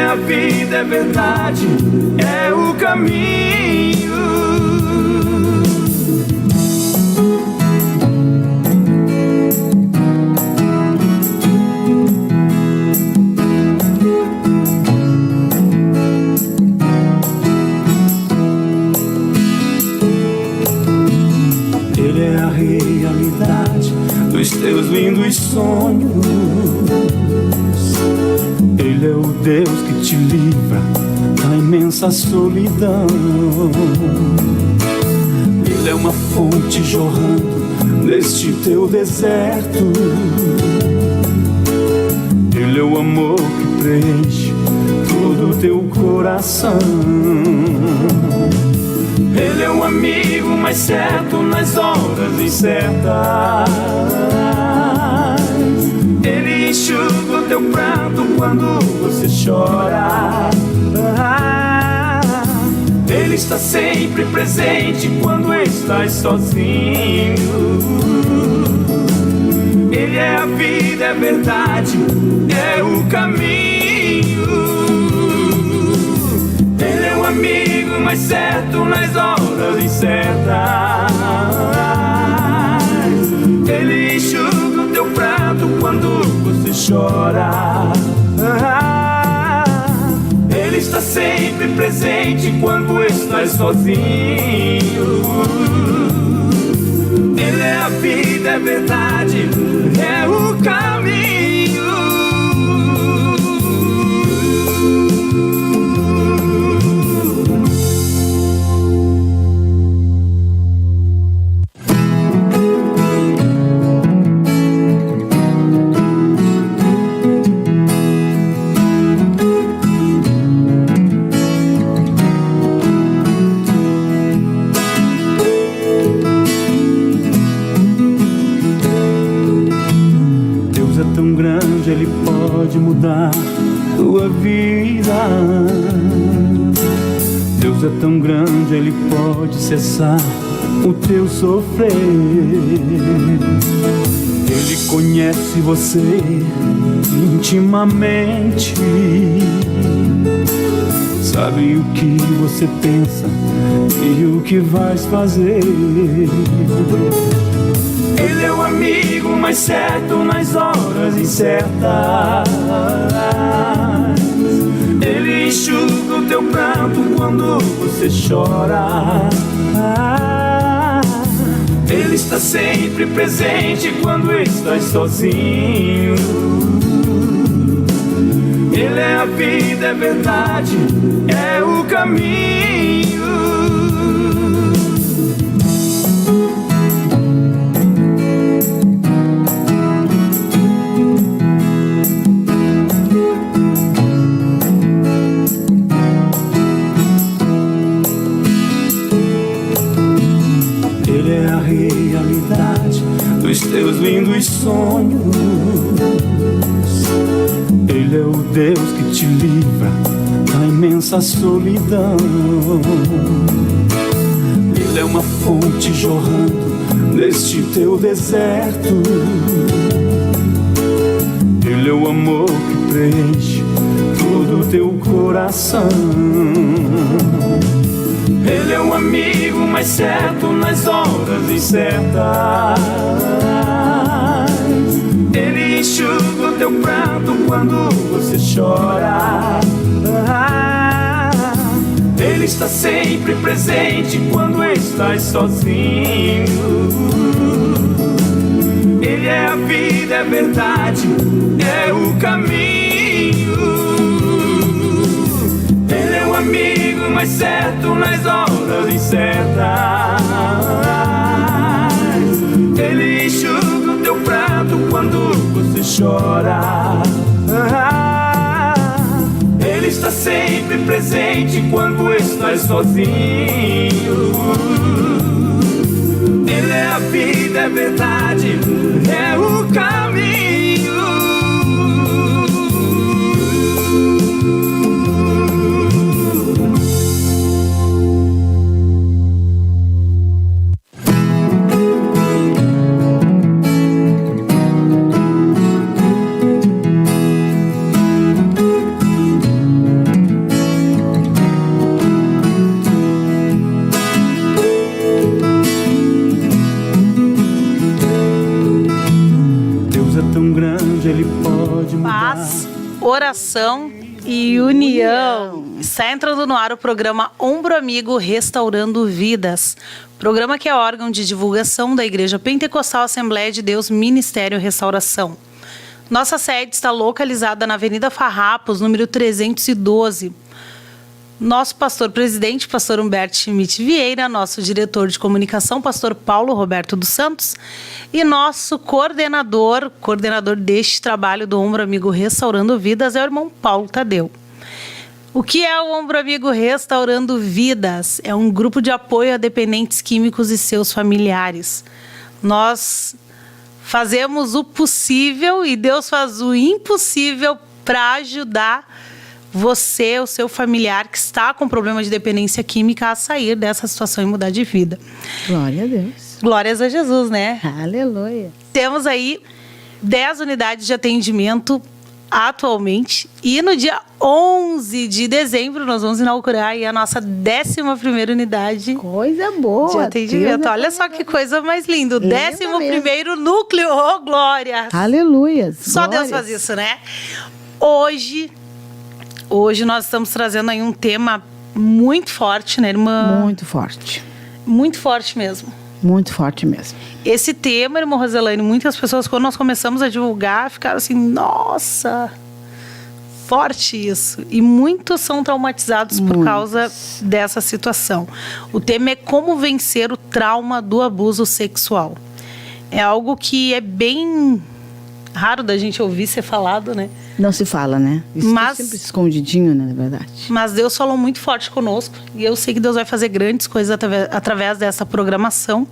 a vida, é verdade, é o caminho. Ele é a realidade dos teus lindos sonhos. Ele é o Deus que te livra da imensa solidão. Ele é uma fonte jorrando neste teu deserto. Ele é o amor que preenche todo o teu coração. Ele é o amigo mais certo nas horas incertas. Ele enxuga o teu pranto quando você chora. Ele está sempre presente quando estás sozinho. Ele é a vida, é verdade, é o caminho. Ele é o amigo mais certo nas horas incertas. Ele enxuga o teu pranto quando você chora. Ele está sempre presente quando estás sozinho. Ele é a vida, é verdade, é o caminho. Ele pode mudar tua vida. Deus é tão grande, Ele pode cessar o teu sofrer. Ele conhece você intimamente, sabe o que você pensa e o que vais fazer. Ele é o amigo mais certo nas horas incertas. Ele enxuga o teu pranto quando você chora. Ele está sempre presente quando estás sozinho. Ele é a vida, é verdade, é o caminho. Dos teus lindos sonhos. Ele é o Deus que te livra da imensa solidão. Ele é uma fonte jorrando neste teu deserto. Ele é o amor que preenche todo o teu coração. Ele é o amigo mais certo nas horas incertas. Ele enxuga o teu pranto quando você chora. Ele está sempre presente quando estás sozinho. Ele é a vida, é verdade, é o caminho. Ele é o amigo mais certo nas horas incertas. Ele enxuga o teu pranto quando você chora. Ele está sempre presente quando estás sozinho. Ele é a vida, é verdade, é o caminho. Paz, oração e união. Está entrando no ar o programa Ombro Amigo Restaurando Vidas. Programa que é órgão de divulgação da Igreja Pentecostal Assembleia de Deus Ministério Restauração. Nossa sede está localizada na Avenida Farrapos, número 312. Nosso pastor-presidente, pastor Humberto Schmidt Vieira, nosso diretor de comunicação, pastor Paulo Roberto dos Santos, e nosso coordenador deste trabalho do Ombro Amigo Restaurando Vidas é o irmão Paulo Tadeu. O que é o Ombro Amigo Restaurando Vidas? É um grupo de apoio a dependentes químicos e seus familiares. Nós fazemos o possível e Deus faz o impossível para ajudar você, o seu familiar que está com problema de dependência química a sair dessa situação e mudar de vida. Glória a Deus. Glórias a Jesus, né? Aleluia. Temos aí 10 unidades de atendimento atualmente e no dia 11 de dezembro nós vamos inaugurar aí a nossa 11ª unidade. Coisa boa. De atendimento. Olha só que coisa mais linda. O 11º núcleo. Oh, glória. Aleluia. Só Deus faz isso, né? Hoje nós estamos trazendo aí um tema muito forte, né, irmã? Muito forte. Muito forte mesmo. Muito forte mesmo. Esse tema, irmã Roselane, muitas pessoas, quando nós começamos a divulgar, ficaram assim, nossa, forte isso. E muitos são traumatizados por causa dessa situação. O tema é como vencer o trauma do abuso sexual. É algo que é bem raro da gente ouvir ser falado, né? Não se fala, né? Isso é sempre escondidinho, né, na verdade. Mas Deus falou muito forte conosco. E eu sei que Deus vai fazer grandes coisas através dessa programação.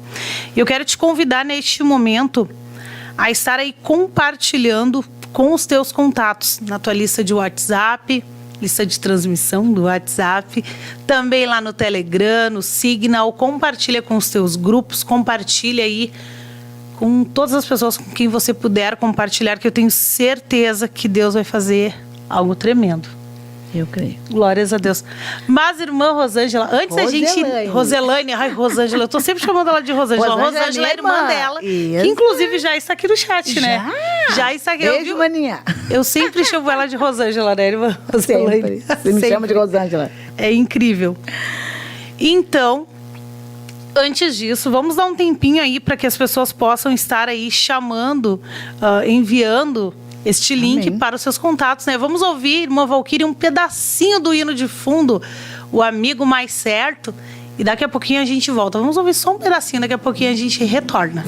E eu quero te convidar neste momento a estar aí compartilhando com os teus contatos na tua lista de WhatsApp, lista de transmissão do WhatsApp, também lá no Telegram, no Signal. Compartilha com os teus grupos, compartilha aí com todas as pessoas com quem você puder compartilhar, que eu tenho certeza que Deus vai fazer algo tremendo. Eu creio. Glórias a Deus. Mas, irmã Rosângela, antes da gente... Roselane. Ai, Rosângela, eu tô sempre chamando ela de Rosângela. Rosângela é irmã dela, isso. Que inclusive já está aqui no chat, né? Já está aqui. Beijo, maninha. Eu sempre chamo ela de Rosângela, né, irmã Roselane? Você me chama de Rosângela. É incrível. Então, antes disso, vamos dar um tempinho aí para que as pessoas possam estar aí chamando, enviando este link para os seus contatos, né? Vamos ouvir, irmã Valquíria, um pedacinho do hino de fundo, O Amigo Mais Certo, e daqui a pouquinho a gente volta. Vamos ouvir só um pedacinho, daqui a pouquinho a gente retorna.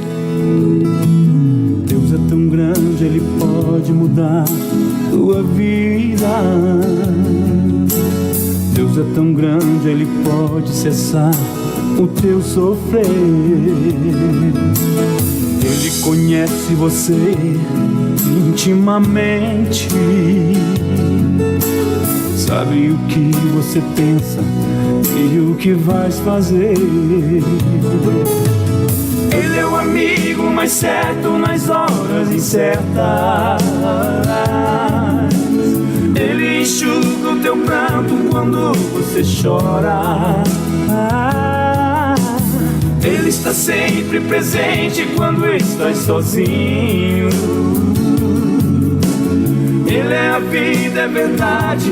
Deus é tão grande, Ele pode mudar tua vida. Deus é tão grande, Ele pode cessar o teu sofrer. Ele conhece você intimamente, sabe o que você pensa e o que vais fazer. Ele é o amigo mais certo nas horas incertas. Ele enxuga o teu pranto quando você chora. Ele está sempre presente quando estás sozinho. Ele é a vida, é verdade,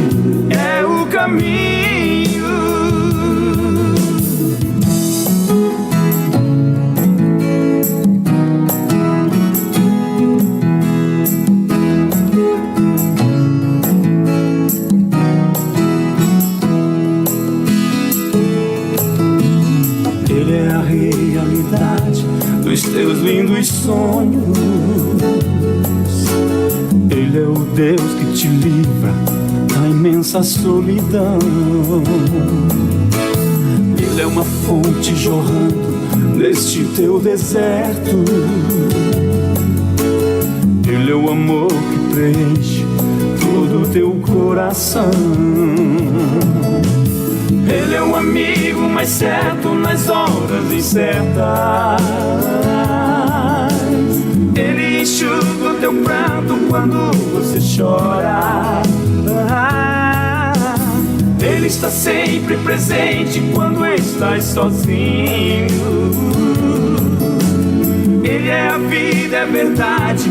é o caminho. Dos teus lindos sonhos. Ele é o Deus que te livra da imensa solidão. Ele é uma fonte jorrando neste teu deserto. Ele é o amor que preenche todo o teu coração. Ele é o amigo mais certo nas horas incertas. Ele enxuga o teu pranto quando você chora. Ele está sempre presente quando estás sozinho. Ele é a vida, é a verdade,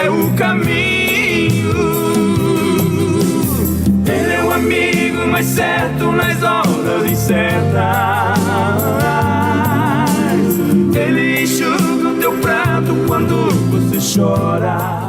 é o caminho. certo nas horas incertas. Ele enxuga o teu pranto quando você chora.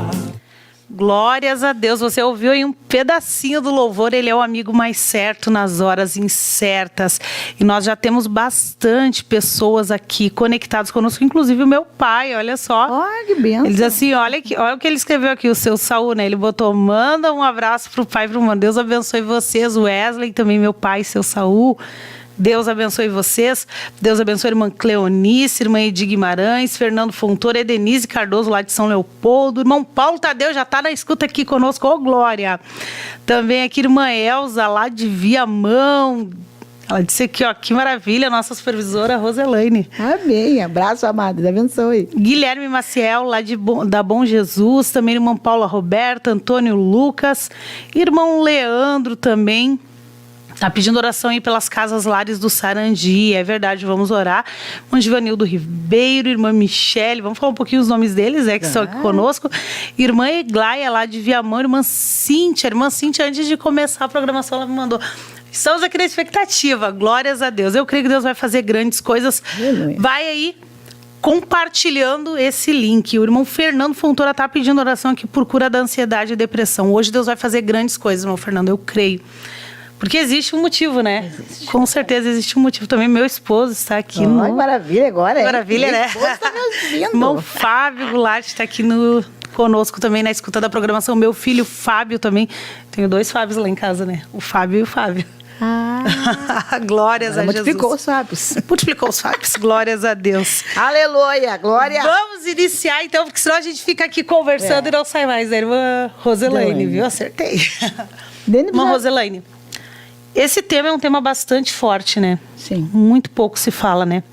Glórias a Deus, você ouviu aí um pedacinho do louvor, ele é o amigo mais certo nas horas incertas. E nós já temos bastante pessoas aqui conectadas conosco, inclusive o meu pai, olha só. Olha que benção. Ele diz assim, olha o que ele escreveu aqui, o seu Saul, né? Ele botou, manda um abraço pro pai e pro mano. Deus abençoe vocês, Wesley, também meu pai, seu Saul. Deus abençoe vocês. Deus abençoe a irmã Cleonice, irmã Edi Guimarães, Fernando Fontoura, Edenise Cardoso, lá de São Leopoldo. Irmão Paulo Tadeu já está na escuta aqui conosco. Ô, glória! Também aqui, irmã Elza, lá de Viamão. Ela disse aqui, ó, que maravilha, nossa supervisora Roselaine. Amém. Abraço, amado. Deus abençoe. Guilherme Maciel, lá da Bom Jesus. Também irmã Paula Roberta, Antônio Lucas. Irmão Leandro também. Tá pedindo oração aí pelas casas lares do Sarandi, é verdade, vamos orar. Irmã Givanildo Ribeiro, irmã Michele, vamos falar um pouquinho os nomes deles, que estão aqui conosco. Irmã Eglaia, lá de Viamão, irmã Cíntia, antes de começar a programação, ela me mandou. Estamos aqui na expectativa, glórias a Deus. Eu creio que Deus vai fazer grandes coisas. Aleluia. Vai aí compartilhando esse link. O irmão Fernando Fontoura está pedindo oração aqui por cura da ansiedade e depressão. Hoje Deus vai fazer grandes coisas, irmão Fernando, eu creio. Porque existe um motivo, né? Existe. Com certeza existe um motivo. Também meu esposo está aqui Ai, maravilha agora, hein? Maravilha, né? Meu esposo tá me ouvindo. Irmão Fábio Goulart está aqui conosco também na escuta da programação. Meu filho Fábio também. Tenho 2 Fábios lá em casa, né? O Fábio e o Fábio. Glórias a Jesus. Multiplicou os Fábios. Multiplicou os Fábios. Glórias a Deus. Aleluia, glória. Vamos iniciar, então, porque senão a gente fica aqui conversando e não sai mais, né? Irmã Roselaine, viu? Acertei. Irmã Roselaine. Esse tema é um tema bastante forte, né? Sim. Muito pouco se fala, né?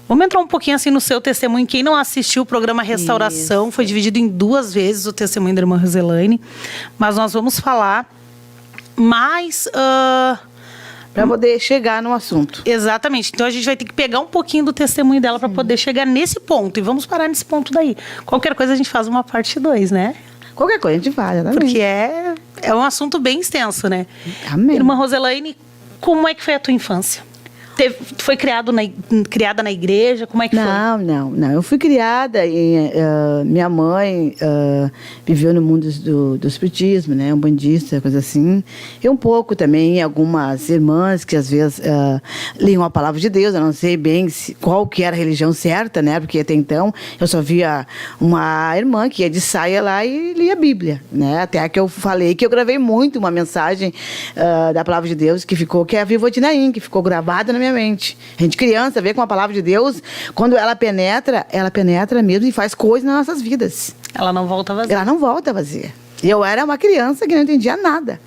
Vamos entrar um pouquinho assim no seu testemunho. Quem não assistiu o programa Restauração, foi dividido em 2 vezes o testemunho da irmã Roselaine. Mas nós vamos falar mais... para poder chegar no assunto. Exatamente. Então a gente vai ter que pegar um pouquinho do testemunho dela para poder chegar nesse ponto. E vamos parar nesse ponto daí. Qualquer coisa a gente faz uma parte 2, né? Qualquer coisa a gente faz, exatamente. Porque é um assunto bem extenso, né? Amém. Irmã Roselaine, como é que foi a tua infância? Foi criada na igreja? Como é que foi? Não. Eu fui criada em... minha mãe viveu no mundo do espiritismo, né? Um bandista, coisa assim. E um pouco também algumas irmãs que às vezes liam a palavra de Deus. Eu não sei bem qual que era a religião certa, né? Porque até então eu só via uma irmã que ia de saia lá e lia a Bíblia, né? Até que eu falei que eu gravei muito uma mensagem da palavra de Deus que é a Viva Tinaim, que ficou gravada na minha mente. A gente criança vê com a palavra de Deus, quando ela penetra mesmo e faz coisas nas nossas vidas. Ela não volta vazia. Ela não volta vazia. Eu era uma criança que não entendia nada.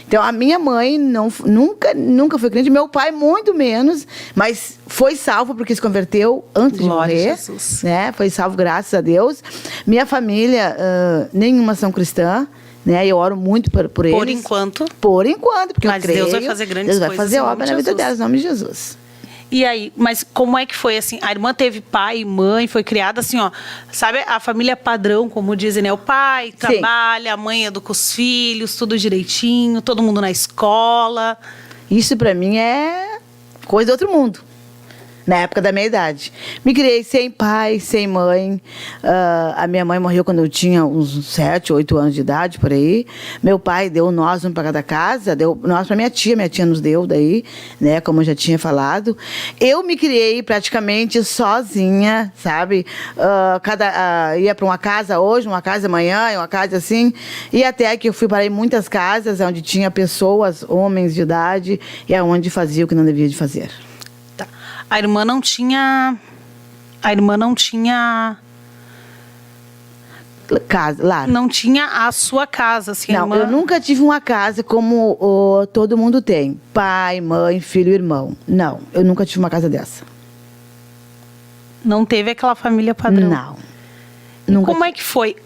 Então, a minha mãe nunca foi crente, meu pai muito menos, mas foi salvo porque se converteu antes de morrer. Jesus. Né? Foi salvo, graças a Deus. Minha família, nenhuma são cristã. Né? Eu oro muito por eles. Por enquanto, porque mas eu creio. Deus vai fazer grandes coisas. Deus vai fazer obra na vida delas, em nome de Jesus. E aí, mas como é que foi assim? A irmã teve pai e mãe, foi criada assim, ó. Sabe a família padrão, como dizem, né? O pai trabalha, a mãe educa os filhos, tudo direitinho, todo mundo na escola. Isso pra mim é coisa de outro mundo. Na época da minha idade. Me criei sem pai, sem mãe. A minha mãe morreu quando eu tinha uns 7, 8 anos de idade, por aí. Meu pai deu nós para cada casa, deu nós para minha tia nos deu daí, né, como eu já tinha falado. Eu me criei praticamente sozinha, sabe? Ia para uma casa hoje, uma casa amanhã, uma casa assim. E até que eu fui para muitas casas onde tinha pessoas, homens de idade, e aonde fazia o que não devia de fazer. A irmã não tinha casa, lar. Não tinha a sua casa, assim. Não, eu nunca tive uma casa como todo mundo tem. Pai, mãe, filho, irmão. Não, eu nunca tive uma casa dessa. Não teve aquela família padrão? Não. Nunca. Como é que foi?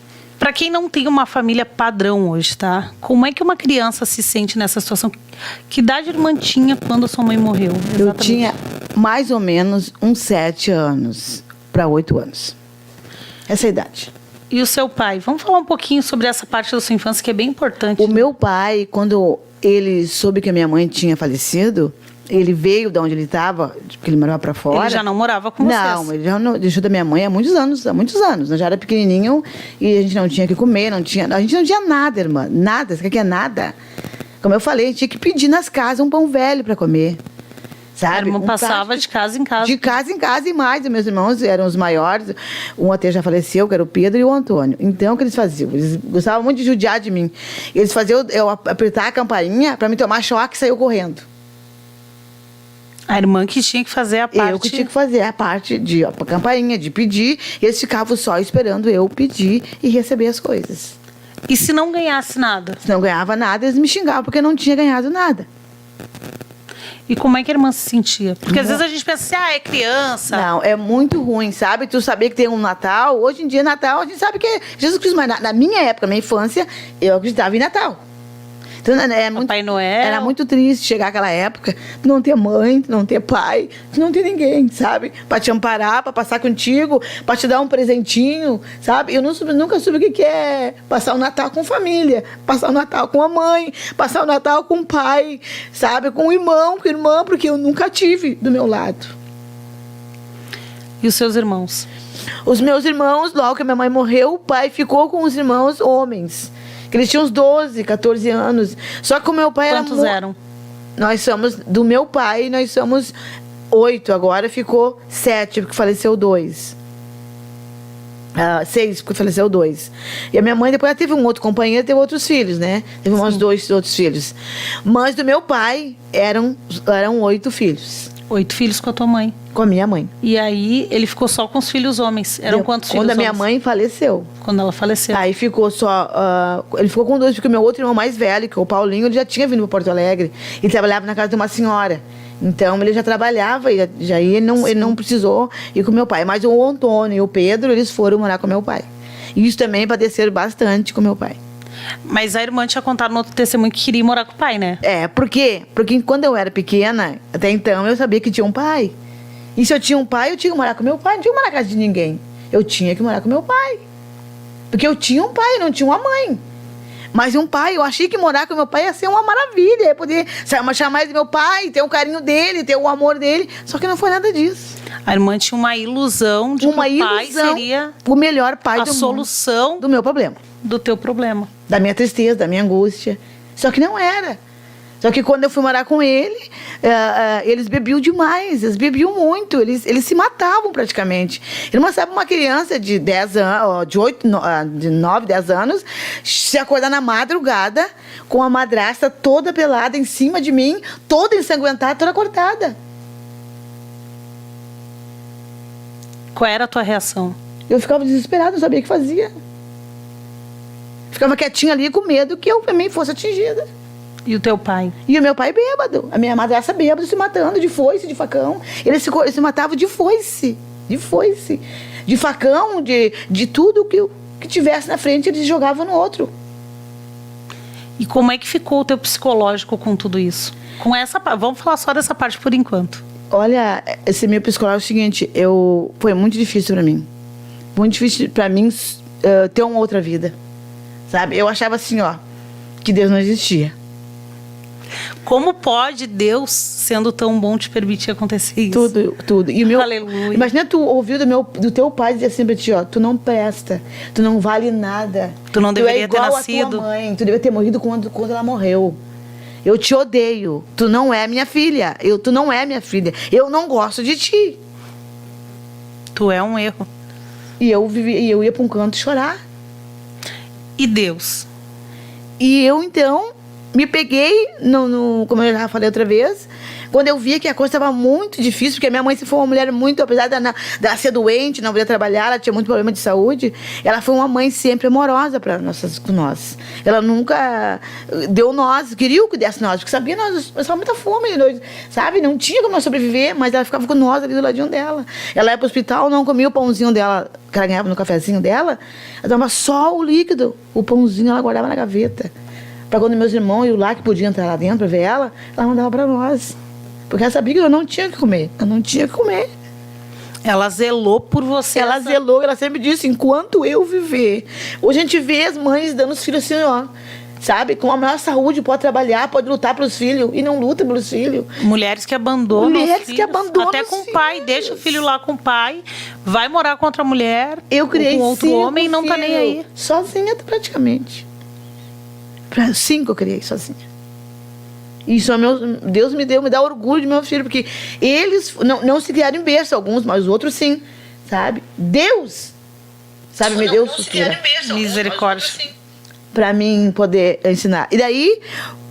Para quem não tem uma família padrão hoje, tá? Como é que uma criança se sente nessa situação? Que idade a irmã tinha quando a sua mãe morreu? Exatamente. Eu tinha mais ou menos uns 7 anos para 8 anos. Essa é a idade. E o seu pai? Vamos falar um pouquinho sobre essa parte da sua infância que é bem importante. O meu pai, quando ele soube que a minha mãe tinha falecido, ele veio de onde ele estava, porque ele morava para fora. Ele já não morava com vocês? Não, ele já deixou da minha mãe há muitos anos. Nós já era pequenininho e a gente não tinha o que comer, a gente não tinha nada, irmã. Nada, você quer que é nada? Como eu falei, a gente tinha que pedir nas casas um pão velho para comer. Sabe? A irmã passava de casa em casa. De casa em casa e mais. Os meus irmãos eram os maiores. Um até já faleceu, que era o Pedro e o Antônio. Então, o que eles faziam? Eles gostavam muito de judiar de mim. Eles faziam eu apertar a campainha para me tomar choque e sair correndo. A irmã que tinha que fazer a parte... Eu que tinha que fazer a parte de a campainha, de pedir. E eles ficavam só esperando eu pedir e receber as coisas. E se não ganhasse nada? Se não ganhava nada, eles me xingavam porque eu não tinha ganhado nada. E como é que a irmã se sentia? Porque às vezes a gente pensa assim, é criança. Não, é muito ruim, sabe? Tu saber que tem um Natal. Hoje em dia, Natal, a gente sabe que é Jesus Cristo. Mas na minha época, na minha infância, eu acreditava em Natal. Então, Papai Noel. Era muito triste chegar aquela época, tu não ter mãe, tu não ter pai, tu não ter ninguém, sabe? Pra te amparar, pra passar contigo, pra te dar um presentinho, sabe? Eu nunca soube o que é passar o Natal com família, passar o Natal com a mãe, passar o Natal com o pai, sabe? Com o irmão, com a irmã, porque eu nunca tive do meu lado. E os seus irmãos? Os meus irmãos, logo que a minha mãe morreu, o pai ficou com os irmãos homens. Que eles tinham uns 12, 14 anos. Só que o meu pai Quantos eram? Nós somos, do meu pai, nós somos 8. Agora ficou 7, porque faleceu 2. 6, porque faleceu 2. E a minha mãe depois ela teve um outro companheiro, teve outros filhos, né? Teve uns 2 outros filhos. Mas do meu pai, eram 8 filhos. 8 filhos com a tua mãe. Com a minha mãe. E aí, ele ficou só com os filhos homens. Eram quantos filhos Quando a minha homens? mãe faleceu. Quando ela faleceu. Aí ficou só... ele ficou com 2, porque o meu outro irmão mais velho, que é o Paulinho, ele já tinha vindo para Porto Alegre. Ele trabalhava na casa de uma senhora. Então, ele já trabalhava, e já ele não precisou ir com meu pai. Mas o Antônio e o Pedro, eles foram morar com meu pai. E isso também padeceram bastante com meu pai. Mas a irmã tinha contado no outro testemunho que queria morar com o pai, né? Por quê? Porque quando eu era pequena, até então, eu sabia que tinha um pai. E se eu tinha um pai, eu tinha que morar com meu pai. Não tinha que morar na casa de ninguém. Eu tinha que morar com meu pai. Porque eu tinha um pai, não tinha uma mãe. Mas um pai, eu achei que morar com meu pai ia ser uma maravilha. Ia poder chamar mais do meu pai, ter o carinho dele, ter o amor dele. Só que não foi nada disso. A irmã tinha uma ilusão de que o pai seria o melhor pai a solução do meu problema. Do teu problema. Da minha tristeza, da minha angústia. Só que não era. Só que quando eu fui morar com ele, eles bebiam demais, eles bebiam muito, eles se matavam praticamente. Ele não sabe uma criança de 10 anos, de 9, 10 anos, se acordar na madrugada com a madrasta toda pelada em cima de mim, toda ensanguentada, toda cortada. Qual era a tua reação? Eu ficava desesperada, não sabia o que fazia. Ficava quietinha ali com medo que eu também fosse atingida. E o teu pai? E o meu pai bêbado. A minha madrasta bêbado se matando de foice, de facão. Eles se matavam de foice. De foice. De facão, de tudo que tivesse na frente, eles jogavam no outro. E como é que ficou o teu psicológico com tudo isso? Com essa parte. Vamos falar só dessa parte por enquanto. Olha, esse meu psicológico é o seguinte, foi muito difícil pra mim. Muito difícil pra mim ter uma outra vida. Sabe? Eu achava assim, que Deus não existia. Como pode Deus, sendo tão bom, te permitir acontecer isso? Tudo. E o meu, aleluia. Imagina tu ouvir do teu pai dizer assim pra ti, tu não presta, tu não vale nada. Tu não deveria ter nascido. Tu é igual a tua mãe, tu deveria ter morrido quando ela morreu. Eu te odeio, tu não é minha filha, tu não é minha filha, eu não gosto de ti. Tu é um erro. E eu ia pra um canto chorar. E Deus? E eu, então, me peguei, como eu já falei outra vez, quando eu via que a coisa estava muito difícil, porque a minha mãe foi uma mulher muito, apesar dela ser doente, não podia trabalhar, ela tinha muito problema de saúde, ela foi uma mãe sempre amorosa com nós. Ela nunca deu nós, queria que desse nós, porque sabia nós passávamos muita fome, sabe? Não tinha como nós sobreviver, mas ela ficava com nós ali do ladinho dela. Ela ia pro hospital, não comia o pãozinho dela, que ela ganhava no cafezinho dela, ela dava só o líquido, o pãozinho ela guardava na gaveta. Para quando meus irmãos e o Lá que podiam entrar lá dentro para ver ela mandava para nós. Porque ela sabia que eu não tinha que comer. Eu não tinha que comer. Ela zelou por você. Ela zelou, ela sempre disse, enquanto eu viver. Hoje a gente vê as mães dando os filhos assim, ó. Sabe? Com a maior saúde, pode trabalhar, pode lutar pelos filhos. E não luta pelos filhos. Mulheres que abandonam Mulheres os que filhos, abandonam até os com o pai. filhos. Deixa o filho lá com o pai. Vai morar com outra mulher. Eu criei ou com outro 5 homem e não tá nem aí. filhos, sozinha, praticamente. 5 eu criei sozinha. Isso é Deus me dá orgulho de meu filho, porque eles não se criaram em berço, alguns, mas os outros sim, sabe? Deus, sabe, me deu estrutura Misericórdia. para mim poder ensinar. E daí,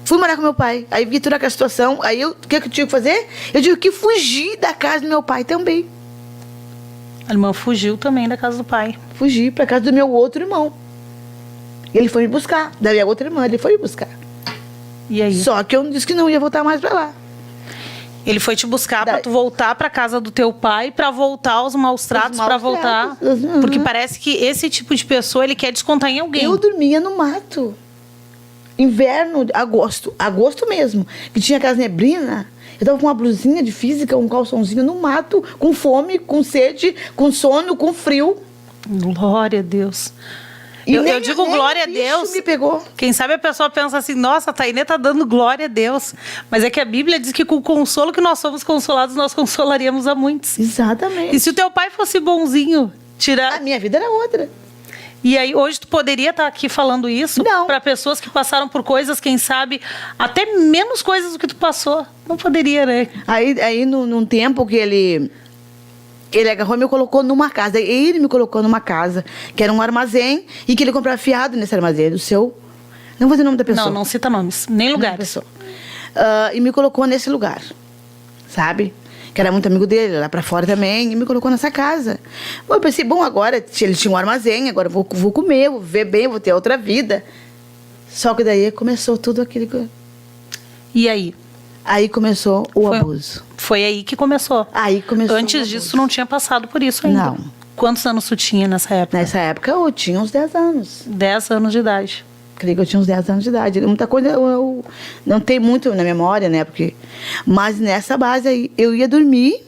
fui morar com meu pai. Aí vi toda aquela situação. Aí, o que eu tive que fazer? Eu tive que fugir da casa do meu pai também. A irmã fugiu também da casa do pai. Fugi para casa do meu outro irmão. Ele foi me buscar. Da minha outra irmã, ele foi me buscar. E aí? Só que eu disse que não ia voltar mais para lá. Ele foi te buscar pra tu voltar pra casa do teu pai, pra voltar aos maus tratos, pra voltar. Uhum. Porque parece que esse tipo de pessoa, ele quer descontar em alguém. Eu dormia no mato. Inverno, agosto mesmo. Que tinha aquelas neblina. Eu tava com uma blusinha de física, um calçãozinho no mato, com fome, com sede, com sono, com frio. Glória a Deus. E Eu digo nem glória a o bicho Deus. me pegou. Quem sabe a pessoa pensa assim, nossa, a Tainê tá dando glória a Deus. Mas é que a Bíblia diz que com o consolo que nós somos consolados, nós consolaríamos a muitos. Exatamente. E se o teu pai fosse bonzinho, tirar... A minha vida era outra. E aí, hoje tu poderia estar aqui falando isso Não. para pessoas que passaram por coisas, quem sabe, até menos coisas do que tu passou. Não poderia, né? Aí num tempo que ele agarrou e me colocou numa casa. Ele me colocou numa casa, que era um armazém, e que ele comprava fiado nesse armazém. O seu... Não vou dizer o nome da pessoa. Não cita nomes, nem lugares. Pessoa. E me colocou nesse lugar, sabe? Que era muito amigo dele, lá pra fora também, e me colocou nessa casa. Bom, eu pensei, bom, agora ele tinha um armazém, agora eu vou comer, vou viver bem, vou ter outra vida. Só que daí começou tudo aquilo. E aí? Aí começou o abuso. Foi aí que começou. Aí começou Antes o disso, abuso. tu não tinha passado por isso ainda. Não. Quantos anos tu tinha nessa época? Nessa época eu tinha uns 10 anos. 10 anos de idade. Creio que eu tinha uns 10 anos de idade. Muita coisa eu não tem muito na memória, né? Mas nessa base aí, eu ia dormir,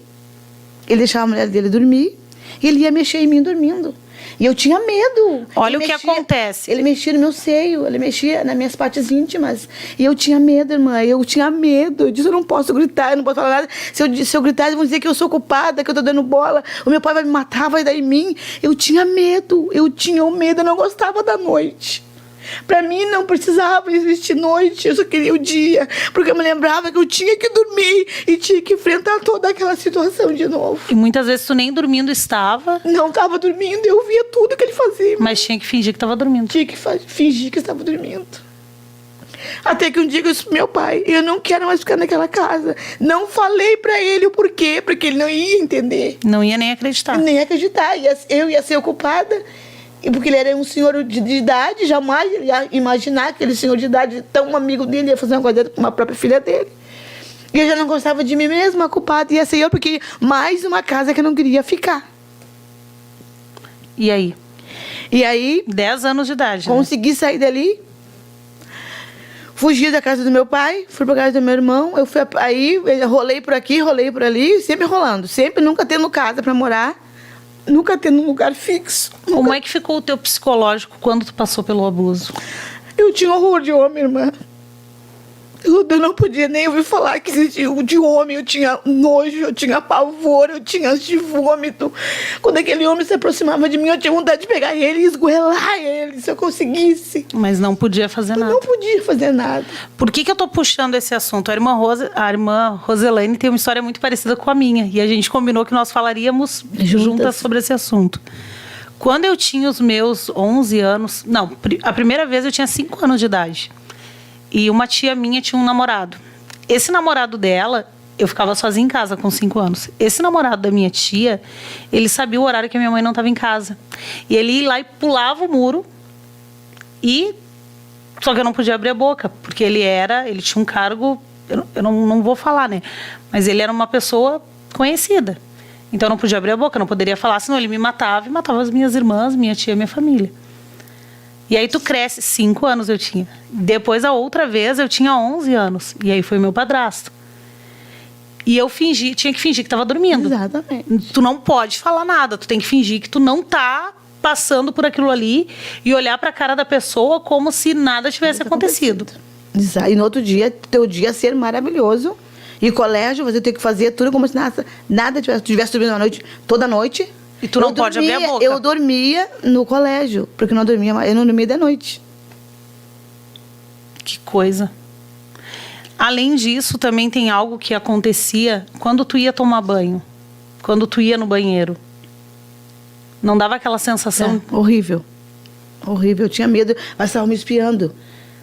ele deixava a mulher dele dormir, e ele ia mexer em mim dormindo. E eu tinha medo. Olha o que acontece. Ele mexia no meu seio, ele mexia nas minhas partes íntimas. E eu tinha medo, irmã. Eu tinha medo. Eu disse, eu não posso gritar, eu não posso falar nada. Se eu gritar, eles vão dizer que eu sou culpada, que eu tô dando bola. O meu pai vai me matar, vai dar em mim. Eu tinha medo. Eu tinha o medo. Eu não gostava da noite. Pra mim não precisava existir noite, eu só queria o dia, porque eu me lembrava que eu tinha que dormir e tinha que enfrentar toda aquela situação de novo. E muitas vezes tu nem dormindo estava, Não estava dormindo, eu via tudo que ele fazia. mas tinha que fingir que estava dormindo. Tinha que fingir que estava dormindo. Até que um dia eu disse pro meu pai, eu não quero mais ficar naquela casa. Não falei pra ele o porquê, porque ele não ia entender, Não ia nem acreditar. nem acreditar. Eu ia ser culpada. E porque ele era um senhor de idade, jamais ele ia imaginar que aquele senhor de idade, tão amigo dele, ia fazer uma coisa com a própria filha dele. E eu já não gostava de mim mesma, a culpada ia ser eu, porque mais uma casa que eu não queria ficar. E aí? E aí, 10 anos de idade. Né? consegui sair dali, fugi da casa do meu pai, fui pra casa do meu irmão, aí eu rolei por aqui, rolei por ali, sempre rolando, sempre nunca tendo casa pra morar. Nunca tendo um lugar fixo. Como é que ficou o teu psicológico quando tu passou pelo abuso? Eu tinha horror de homem, irmã. Eu não podia nem ouvir falar que existia de homem. Eu tinha nojo, eu tinha pavor, eu tinha de vômito. Quando aquele homem se aproximava de mim, eu tinha vontade de pegar ele e esgoelar ele, se eu conseguisse. Mas não podia fazer Eu nada. não podia fazer nada. Por que eu tô puxando esse assunto? A irmã Roselaine tem uma história muito parecida com a minha. E a gente combinou que nós falaríamos juntas sobre esse assunto. Quando eu tinha os meus 11 anos... Não, a primeira vez eu tinha 5 anos de idade. E uma tia minha tinha um namorado. Esse namorado dela, eu ficava sozinha em casa com 5 anos. Esse namorado da minha tia, ele sabia o horário que a minha mãe não estava em casa. E ele ia lá e pulava o muro. Só que eu não podia abrir a boca, porque ele tinha um cargo, eu não vou falar, né? Mas ele era uma pessoa conhecida. Então eu não podia abrir a boca, não poderia falar, senão ele me matava e matava as minhas irmãs, minha tia, minha família. E aí tu cresce, 5 anos eu tinha. Depois a outra vez eu tinha 11 anos. E aí foi meu padrasto. E eu tinha que fingir que tava dormindo. Exatamente. Tu não pode falar nada, tu tem que fingir que tu não tá passando por aquilo ali e olhar pra cara da pessoa como se nada tivesse acontecido. E no outro dia, teu dia ser maravilhoso. E colégio, você tem que fazer tudo como se nada tivesse. Tu tivesse dormindo toda noite. E tu não pode abrir a boca. Eu dormia no colégio, porque eu não dormia de noite. Que coisa. Além disso, também tem algo que acontecia quando tu ia tomar banho. Quando tu ia no banheiro. Não dava aquela sensação... Horrível. Horrível. Eu tinha medo. Mas estavam me espiando.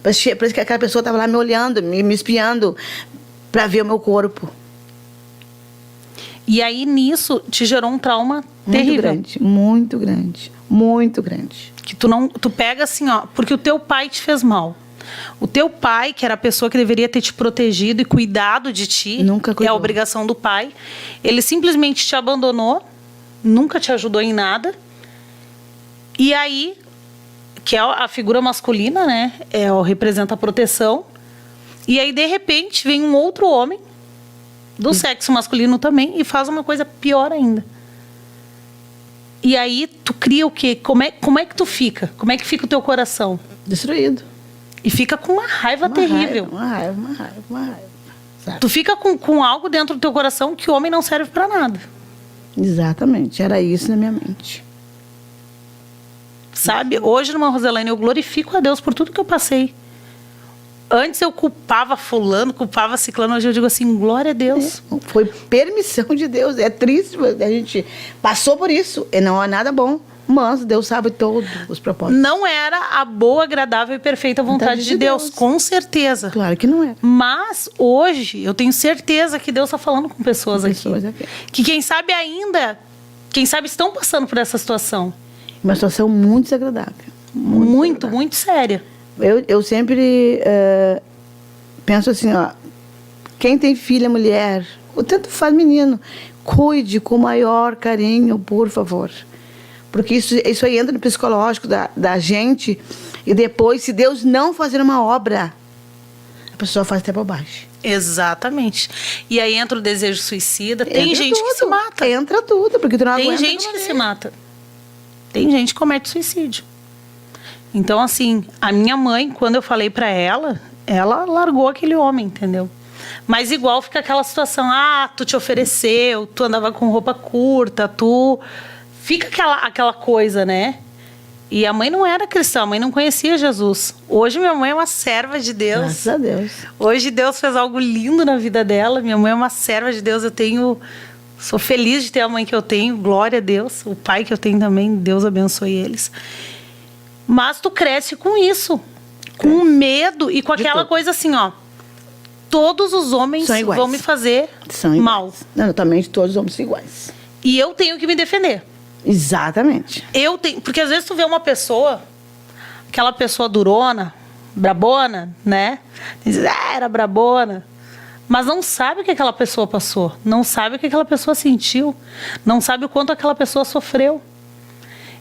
Parece que aquela pessoa estava lá me olhando, me espiando, para ver o meu corpo. E aí, nisso, te gerou um trauma terrível. Grande, muito grande. Muito grande. Que tu pega assim, ó, porque o teu pai te fez mal. O teu pai, que era a pessoa que deveria ter te protegido e cuidado de ti, nunca cuidou. É a obrigação do pai. Ele simplesmente te abandonou, nunca te ajudou em nada. E aí, que é a figura masculina, né? Representa a proteção. E aí, de repente, vem um outro homem, do sexo masculino também, e faz uma coisa pior ainda. E aí, tu cria o quê? Como é que tu fica? Como é que fica o teu coração? Destruído. E fica com uma raiva terrível. Uma raiva. Sabe? Tu fica com algo dentro do teu coração que o homem não serve pra nada. Exatamente. Era isso na minha mente. Sabe? Hoje, numa Roselaine, eu glorifico a Deus por tudo que eu passei. Antes eu culpava fulano, culpava ciclano. Hoje eu digo assim, glória a Deus. Foi permissão de Deus. É triste, a gente passou por isso. E não é nada bom. Mas Deus sabe todos os propósitos. Não era a boa, agradável e perfeita vontade de Deus, com certeza. Claro que não é. Mas hoje eu tenho certeza que Deus está falando com pessoas aqui. Que quem sabe estão passando por essa situação. Uma situação muito desagradável. Muito séria. Eu sempre penso assim, ó, quem tem filha, mulher, ou tanto faz menino, cuide com o maior carinho, por favor. Porque isso aí entra no psicológico da gente. E depois, se Deus não fazer uma obra, a pessoa faz até bobagem. Exatamente. E aí entra o desejo suicida. Tem gente que se mata. Entra tudo, porque tu não aguenta. Tem gente que se mata. Tem gente que comete suicídio. Então, assim, a minha mãe, quando eu falei pra ela, ela largou aquele homem, entendeu? Mas igual fica aquela situação, tu te ofereceu, tu andava com roupa curta, Fica aquela coisa, né? E a mãe não era cristã, a mãe não conhecia Jesus. Hoje minha mãe é uma serva de Deus. Graças a Deus. Hoje Deus fez algo lindo na vida dela. Minha mãe é uma serva de Deus. Sou feliz de ter a mãe que eu tenho, glória a Deus. O pai que eu tenho também, Deus abençoe eles. Mas tu cresce com isso. Com medo e com aquela coisa assim, ó. Todos os homens vão me fazer mal. Não, totalmente todos os homens são iguais. E eu tenho que me defender. Exatamente. Porque às vezes tu vê uma pessoa, aquela pessoa durona, brabona, né? Diz, era brabona. Mas não sabe o que aquela pessoa passou. Não sabe o que aquela pessoa sentiu. Não sabe o quanto aquela pessoa sofreu.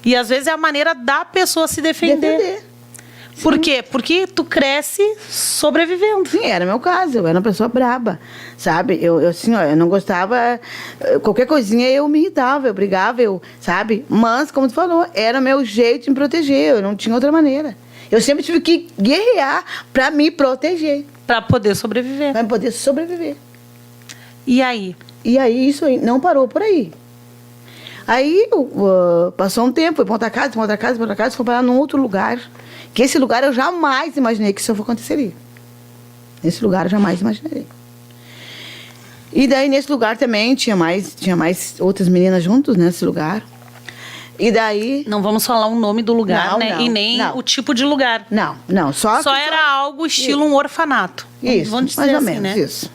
E às vezes é a maneira da pessoa se defender. Por quê? Porque tu cresce sobrevivendo. Sim, era meu caso. Eu era uma pessoa braba, sabe? Eu assim, ó, eu não gostava... Qualquer coisinha eu me irritava, eu brigava, sabe? Mas, como tu falou, era o meu jeito de me proteger. Eu não tinha outra maneira. Eu sempre tive que guerrear para me proteger. Para poder sobreviver. Para poder sobreviver. E aí? E aí, isso aí não parou por aí. Aí, passou um tempo, fui para outra casa, fui parar num outro lugar. Que esse lugar eu jamais imaginei que isso aconteceria. Nesse lugar eu jamais imaginei. E daí, nesse lugar também, tinha mais outras meninas juntos, nesse lugar. E daí... Não vamos falar o nome do lugar, né? E nem o tipo de lugar. Não. Só era algo estilo um orfanato. Isso, vamos dizer mais ou assim, menos, né? isso.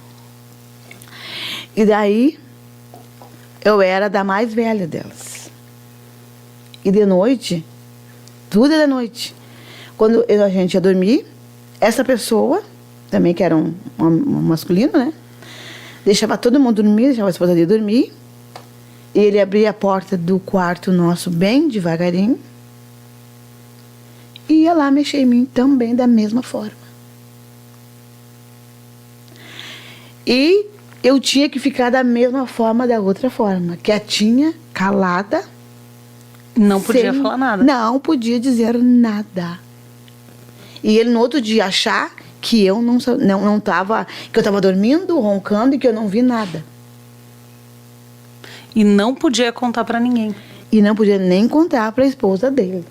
E daí, eu era da mais velha delas. E de noite, tudo era noite. Quando a gente ia dormir, essa pessoa, também que era um masculino, né? Deixava todo mundo dormir, deixava a esposa dele dormir. E ele abria a porta do quarto nosso bem devagarinho. E ia lá mexer em mim também da mesma forma. E eu tinha que ficar da mesma forma, da outra forma. Quietinha, calada. Não podia sem- falar nada. Não podia dizer nada. E ele no outro dia achar que eu não tava, que eu estava dormindo, roncando e que eu não vi nada. E não podia contar pra ninguém. E não podia nem contar para a esposa dele.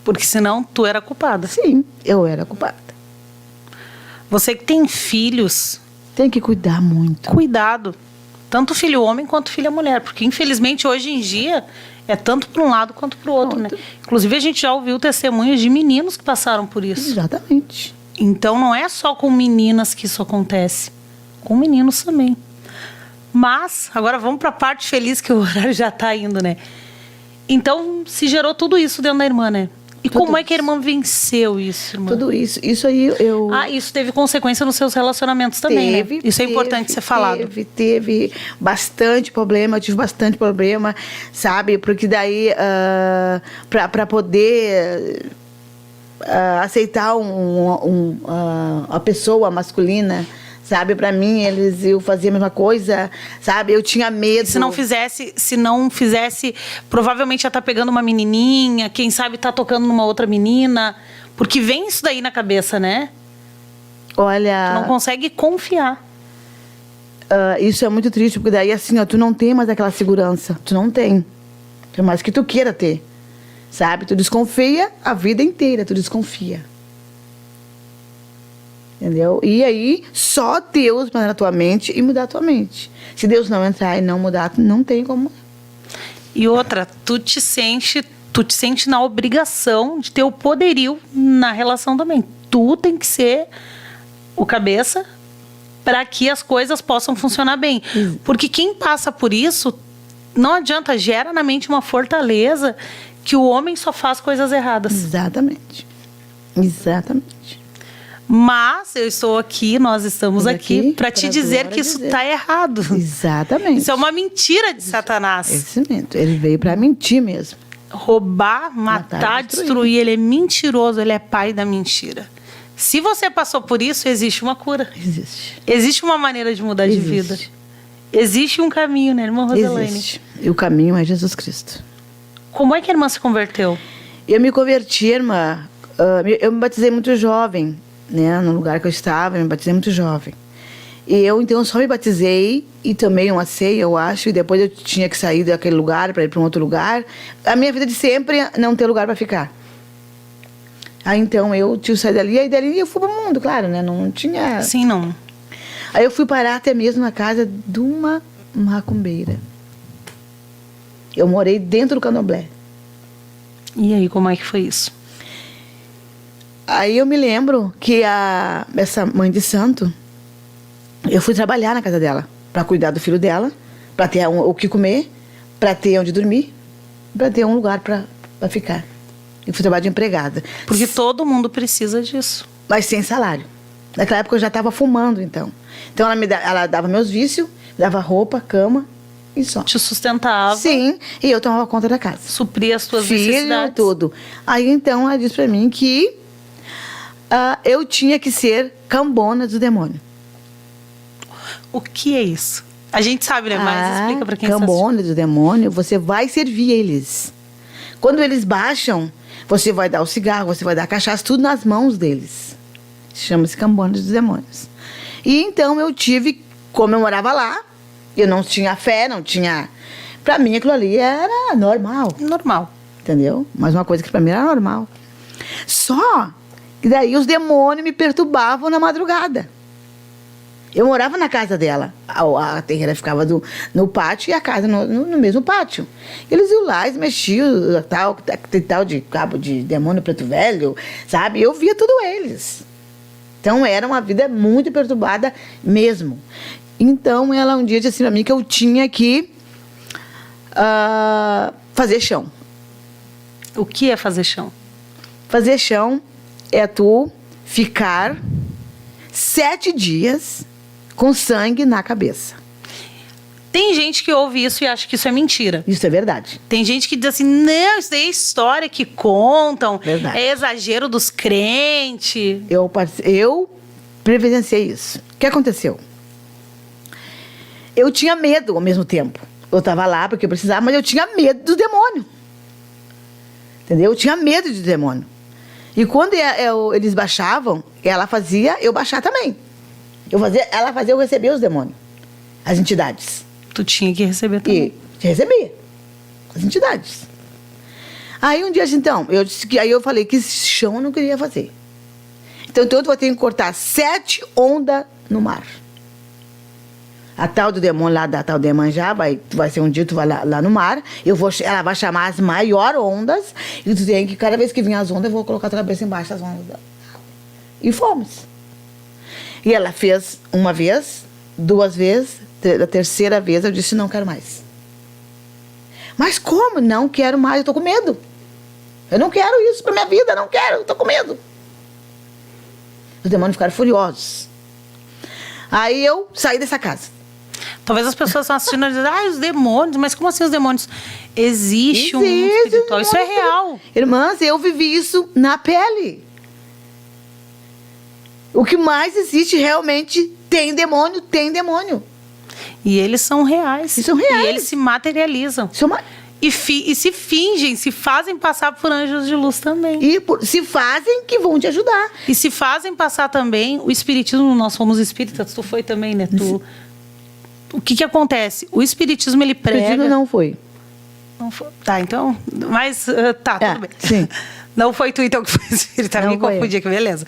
Porque senão tu era culpada. Sim, eu era culpada. Você que tem filhos, Tem que cuidar muito. cuidado. Tanto filho homem quanto filha mulher. Porque infelizmente hoje em dia é tanto para um lado quanto para o outro, né? Inclusive a gente já ouviu testemunhos de meninos que passaram por isso. Exatamente. Então não é só com meninas que isso acontece. Com meninos também. Mas, agora vamos para a parte feliz que o horário já está indo, né? Então se gerou tudo isso dentro da irmã, né? E Tudo como é que a isso. irmã venceu isso, irmã? Tudo isso. Isso aí eu... Ah, isso teve consequência nos seus relacionamentos também, né? Isso é importante ser falado. Teve bastante problema, eu tive bastante problema, sabe? Porque daí, para poder aceitar a pessoa masculina, sabe? Para mim, eu fazia a mesma coisa, sabe? Eu tinha medo. Se não fizesse, provavelmente já tá pegando uma menininha, quem sabe tá tocando numa outra menina, porque vem isso daí na cabeça, né? Olha... Tu não consegue confiar. Isso é muito triste, porque daí assim, ó, tu não tem mais aquela segurança. Tu não tem. Por mais que tu queira ter. Sabe? Tu desconfia a vida inteira, tu desconfia. Entendeu? E aí, só Deus vai na tua mente e mudar a tua mente. Se Deus não entrar e não mudar, não tem como. E outra, tu te sente na obrigação de ter o poderio na relação também. Tu tem que ser o cabeça para que as coisas possam funcionar bem. Porque quem passa por isso, não adianta, gera na mente uma fortaleza que o homem só faz coisas erradas. Exatamente. Exatamente. Mas eu estou aqui, nós estamos aqui para te pra dizer glória que isso de está errado. Exatamente. Isso é uma mentira de Satanás. Esse mesmo. Ele veio pra mentir mesmo. Roubar, matar, destruir. Ele é mentiroso, ele é pai da mentira. Se você passou por isso, existe uma cura. Existe. Existe uma maneira de mudar de vida. Existe um caminho, né, irmã Roselaine? Existe. E o caminho é Jesus Cristo. Como é que a irmã se converteu? Eu me converti, irmã. Eu me batizei muito jovem, né? No lugar que eu estava, eu me batizei muito jovem. E eu, então, só me batizei e tomei uma ceia, eu acho, e depois eu tinha que sair daquele lugar para ir para um outro lugar. A minha vida de sempre é não ter lugar para ficar. Aí, então, eu tive que sair dali, aí dali eu fui para o mundo, claro, né? Não tinha... Sim, não. Aí eu fui parar até mesmo na casa de uma macumbeira. Eu morei dentro do candomblé. E aí, como é que foi isso? Aí eu me lembro que essa mãe de santo, eu fui trabalhar na casa dela, para cuidar do filho dela, para ter o que comer, para ter onde dormir, para ter um lugar para ficar. Eu fui trabalhar de empregada. Porque todo mundo precisa disso. Mas sem salário. Naquela época eu já estava fumando, então. Então ela dava meus vícios, dava roupa, cama e só. Te sustentava. Sim, e eu tomava conta da casa. Supria as tuas Filho, necessidades. tudo. Aí então ela disse para mim que eu tinha que ser cambona do demônio. O que é isso? A gente sabe, né? Mas explica pra quem está cambona do demônio, você vai servir eles. Quando eles baixam, você vai dar o cigarro, você vai dar a cachaça, tudo nas mãos deles. Chama-se cambona dos demônios. E então eu tive, como eu morava lá, eu não tinha fé, não tinha... Pra mim aquilo ali era normal, Normal. entendeu? Mas uma coisa que pra mim era normal. Só que daí os demônios me perturbavam na madrugada. Eu morava na casa dela. A terreira ficava no pátio e a casa no mesmo pátio. Eles iam lá, eles mexiam, tal de cabo de demônio preto velho, sabe? Eu via tudo eles. Então era uma vida muito perturbada mesmo. Então ela um dia disse assim pra mim que eu tinha que fazer chão. O que é fazer chão? Fazer chão é tu ficar 7 dias com sangue na cabeça. Tem gente que ouve isso e acha que isso é mentira. Isso é verdade. Tem gente que diz assim, não, isso daí é história que contam. Verdade. É exagero dos crentes. Eu presenciei isso. O que aconteceu? eu tinha medo ao mesmo tempo. Eu estava lá porque eu precisava, mas eu tinha medo do demônio. Entendeu? Eu tinha medo de demônio. E quando eles baixavam, ela fazia eu baixar também. Ela fazia eu receber os demônios, as entidades. Tu tinha que receber também. E recebia as entidades. Aí um dia, então, aí eu falei que esse chão eu não queria fazer. Então eu vou ter que cortar 7 ondas no mar. A tal do demônio lá, da tal de Iemanjá, vai ser um dia tu vai lá no mar, ela vai chamar as maiores ondas, e tu tem que, cada vez que vir as ondas, eu vou colocar a tua cabeça embaixo das ondas. E fomos. E ela fez uma vez, 2 vezes, a terceira vez eu disse, não quero mais. Mas como? Não quero mais, eu tô com medo. Eu não quero isso pra minha vida, não quero, eu tô com medo. Os demônios ficaram furiosos. Aí eu saí dessa casa. Talvez as pessoas estão assistindo e dizem, os demônios, mas como assim os demônios? Existe um mundo espiritual, isso é real. Irmãs, eu vivi isso na pele. O que mais existe realmente tem demônio, tem demônio. E eles são reais. E são reais. E eles se materializam. E se fingem, se fazem passar por anjos de luz também. E se fazem que vão te ajudar. E se fazem passar também o espiritismo, nós somos espíritas, tu foi também, né? O que acontece? O espiritismo, ele prega... Não foi. Não foi. Tá, então... Mas, tudo bem. Sim. Não foi tu, então, que foi espírita. Não Me confundi aqui, beleza.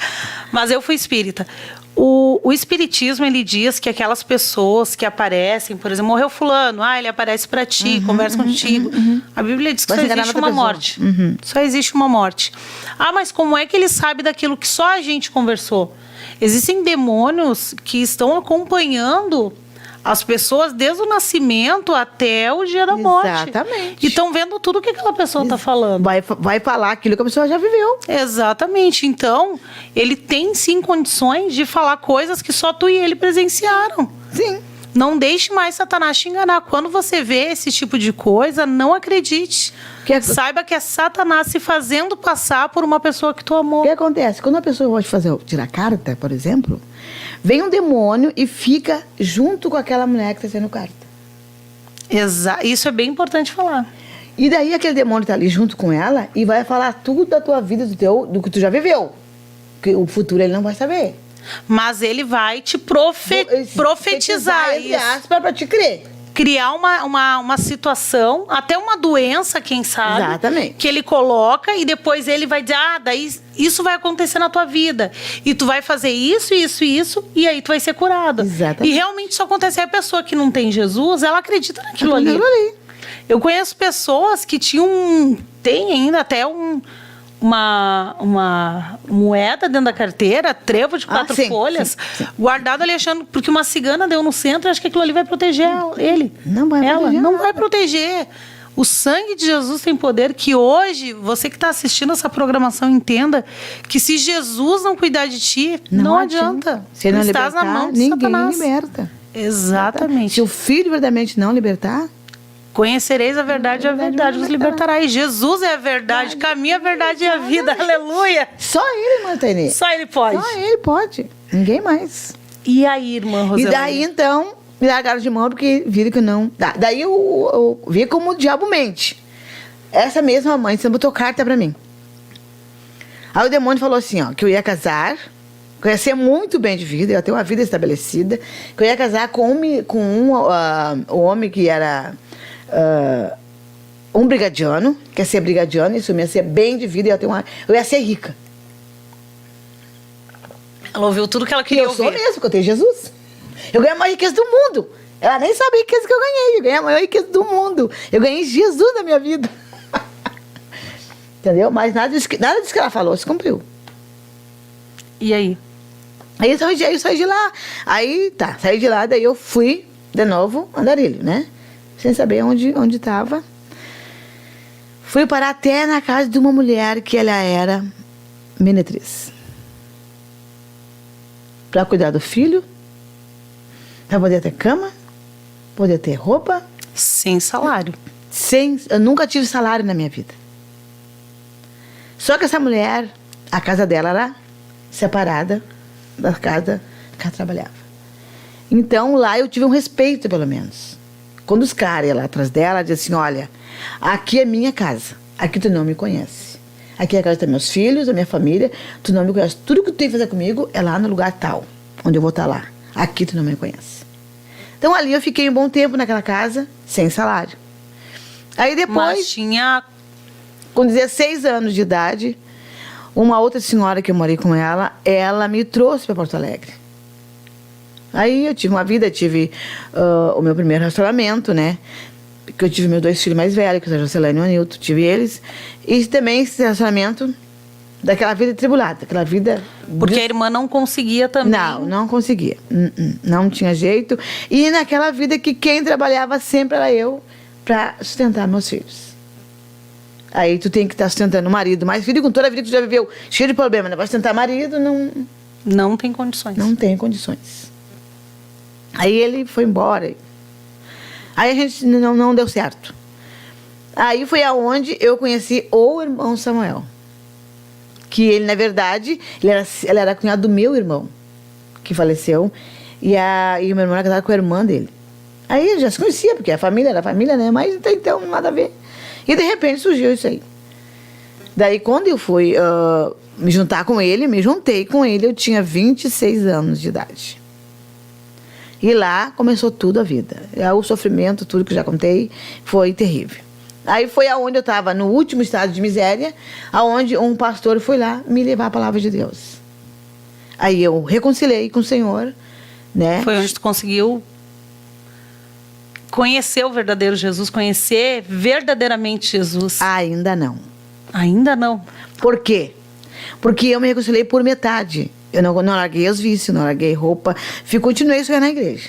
Mas eu fui espírita. O espiritismo, ele diz que aquelas pessoas que aparecem, por exemplo, morreu fulano, ele aparece pra ti, conversa contigo. A Bíblia diz que só existe uma morte. Só existe uma morte. Mas como é que ele sabe daquilo que só a gente conversou? Existem demônios que estão acompanhando as pessoas desde o nascimento até o dia da morte. Exatamente. E estão vendo tudo que aquela pessoa está falando. Vai falar aquilo que a pessoa já viveu. Exatamente. Então, ele tem sim condições de falar coisas que só tu e ele presenciaram. Sim. Não deixe mais Satanás te enganar. Quando você vê esse tipo de coisa, não acredite. Saiba que é Satanás se fazendo passar por uma pessoa que tu amou. O que acontece? Quando a pessoa gosta de tirar carta, por exemplo, vem um demônio e fica junto com aquela mulher que está sendo carta. Isso é bem importante falar. E daí aquele demônio está ali junto com ela e vai falar tudo da tua vida, do que tu já viveu. Porque o futuro ele não vai saber. Mas ele vai te profetizar isso. Para te crer. Criar uma situação, até uma doença, quem sabe. Exatamente. Que ele coloca e depois ele vai dizer, daí isso vai acontecer na tua vida. E tu vai fazer isso, e aí tu vai ser curada. Exatamente. E realmente isso acontece. A pessoa que não tem Jesus, ela acredita naquilo ali. Eu conheço pessoas que tem ainda até uma moeda dentro da carteira, trevo de 4 folhas, sim. Guardado ali achando... Porque uma cigana deu no centro, acho que aquilo ali vai proteger ele. Não vai proteger. Não vai proteger. O sangue de Jesus tem poder que hoje, você que está assistindo essa programação, entenda que se Jesus não cuidar de ti, não adianta. Se não estás libertar, na mão de ninguém Satanás. liberta. Exatamente. Se o Filho verdadeiramente não libertar... Conhecereis a verdade e a verdade vos libertará. E Jesus é a verdade, caminho, a verdade e a vida. Aleluia. Só ele, irmã Tainê. Só ele pode. Só ele pode. Ninguém mais. E aí, irmã Rosana? E daí, então, me largaram de mão porque viram que não... Daí eu vi como o diabo mente. Essa mesma mãe botou carta pra mim. Aí o demônio falou assim, que eu ia casar, que eu ia ser muito bem de vida, eu ia ter uma vida estabelecida, que eu ia casar com um homem que era... um brigadiano, quer ser brigadiano, isso me ia ser bem de vida, eu ia ser rica. Ela ouviu tudo que ela queria ouvir. Eu sou mesmo, porque eu tenho Jesus. Eu ganhei a maior riqueza do mundo. Ela nem sabe a riqueza que eu ganhei. Eu ganhei a maior riqueza do mundo. Eu ganhei Jesus na minha vida. Entendeu? Mas nada disso que ela falou se cumpriu. E aí? Aí eu saí de lá. Saí de lá, daí eu fui de novo Andarilho, né? Sem saber onde estava. Fui parar até na casa de uma mulher que ela era meretriz. Para cuidar do filho, para poder ter cama, poder ter roupa. Sem salário. Eu nunca tive salário na minha vida. Só que essa mulher, a casa dela era separada da casa que ela trabalhava. Então, lá eu tive um respeito, pelo menos. Quando os caras iam lá atrás dela, diziam assim, olha, aqui é minha casa, aqui tu não me conhece. Aqui é a casa dos meus filhos, da minha família, tu não me conhece. Tudo que tu tem que fazer comigo é lá no lugar tal, onde eu vou estar lá. Aqui tu não me conhece. Então, ali eu fiquei um bom tempo naquela casa, sem salário. Aí depois, Mas tinha... com 16 anos de idade, uma outra senhora que eu morei com ela me trouxe para Porto Alegre. Aí eu tive uma vida, tive o meu primeiro relacionamento, né? Porque eu tive meus 2 filhos mais velhos, que são a Jocelane e o Anilton, tive eles. E também esse relacionamento daquela vida tribulada, aquela vida... Porque a irmã não conseguia também. Não conseguia. Não tinha jeito. E naquela vida que quem trabalhava sempre era eu, para sustentar meus filhos. Aí tu tem que estar sustentando o marido, mas filho com toda a vida que tu já viveu, cheio de problema, né? Vai sustentar marido, Não tem condições. não tem condições. Aí ele foi embora. Aí a gente não deu certo. Aí foi aonde eu conheci o irmão Samuel. Que ele, na verdade, ele era cunhado do meu irmão, que faleceu. E o meu irmão era casado com a irmã dele. Aí eu já se conhecia, porque a família era família, né? Mas até então, nada a ver. E de repente surgiu isso aí. Daí quando eu fui me juntar com ele, me juntei com ele, eu tinha 26 anos de idade. E lá começou tudo a vida. O sofrimento, tudo que eu já contei, foi terrível. Aí foi aonde eu estava, no último estado de miséria, aonde um pastor foi lá me levar a palavra de Deus. Aí eu reconciliei com o Senhor, né? Foi onde tu conseguiu conhecer o verdadeiro Jesus, conhecer verdadeiramente Jesus. Ainda não. Ainda não. Por quê? Porque eu me reconciliei por metade. Eu não larguei os vícios, não larguei roupa. Continuei a na igreja.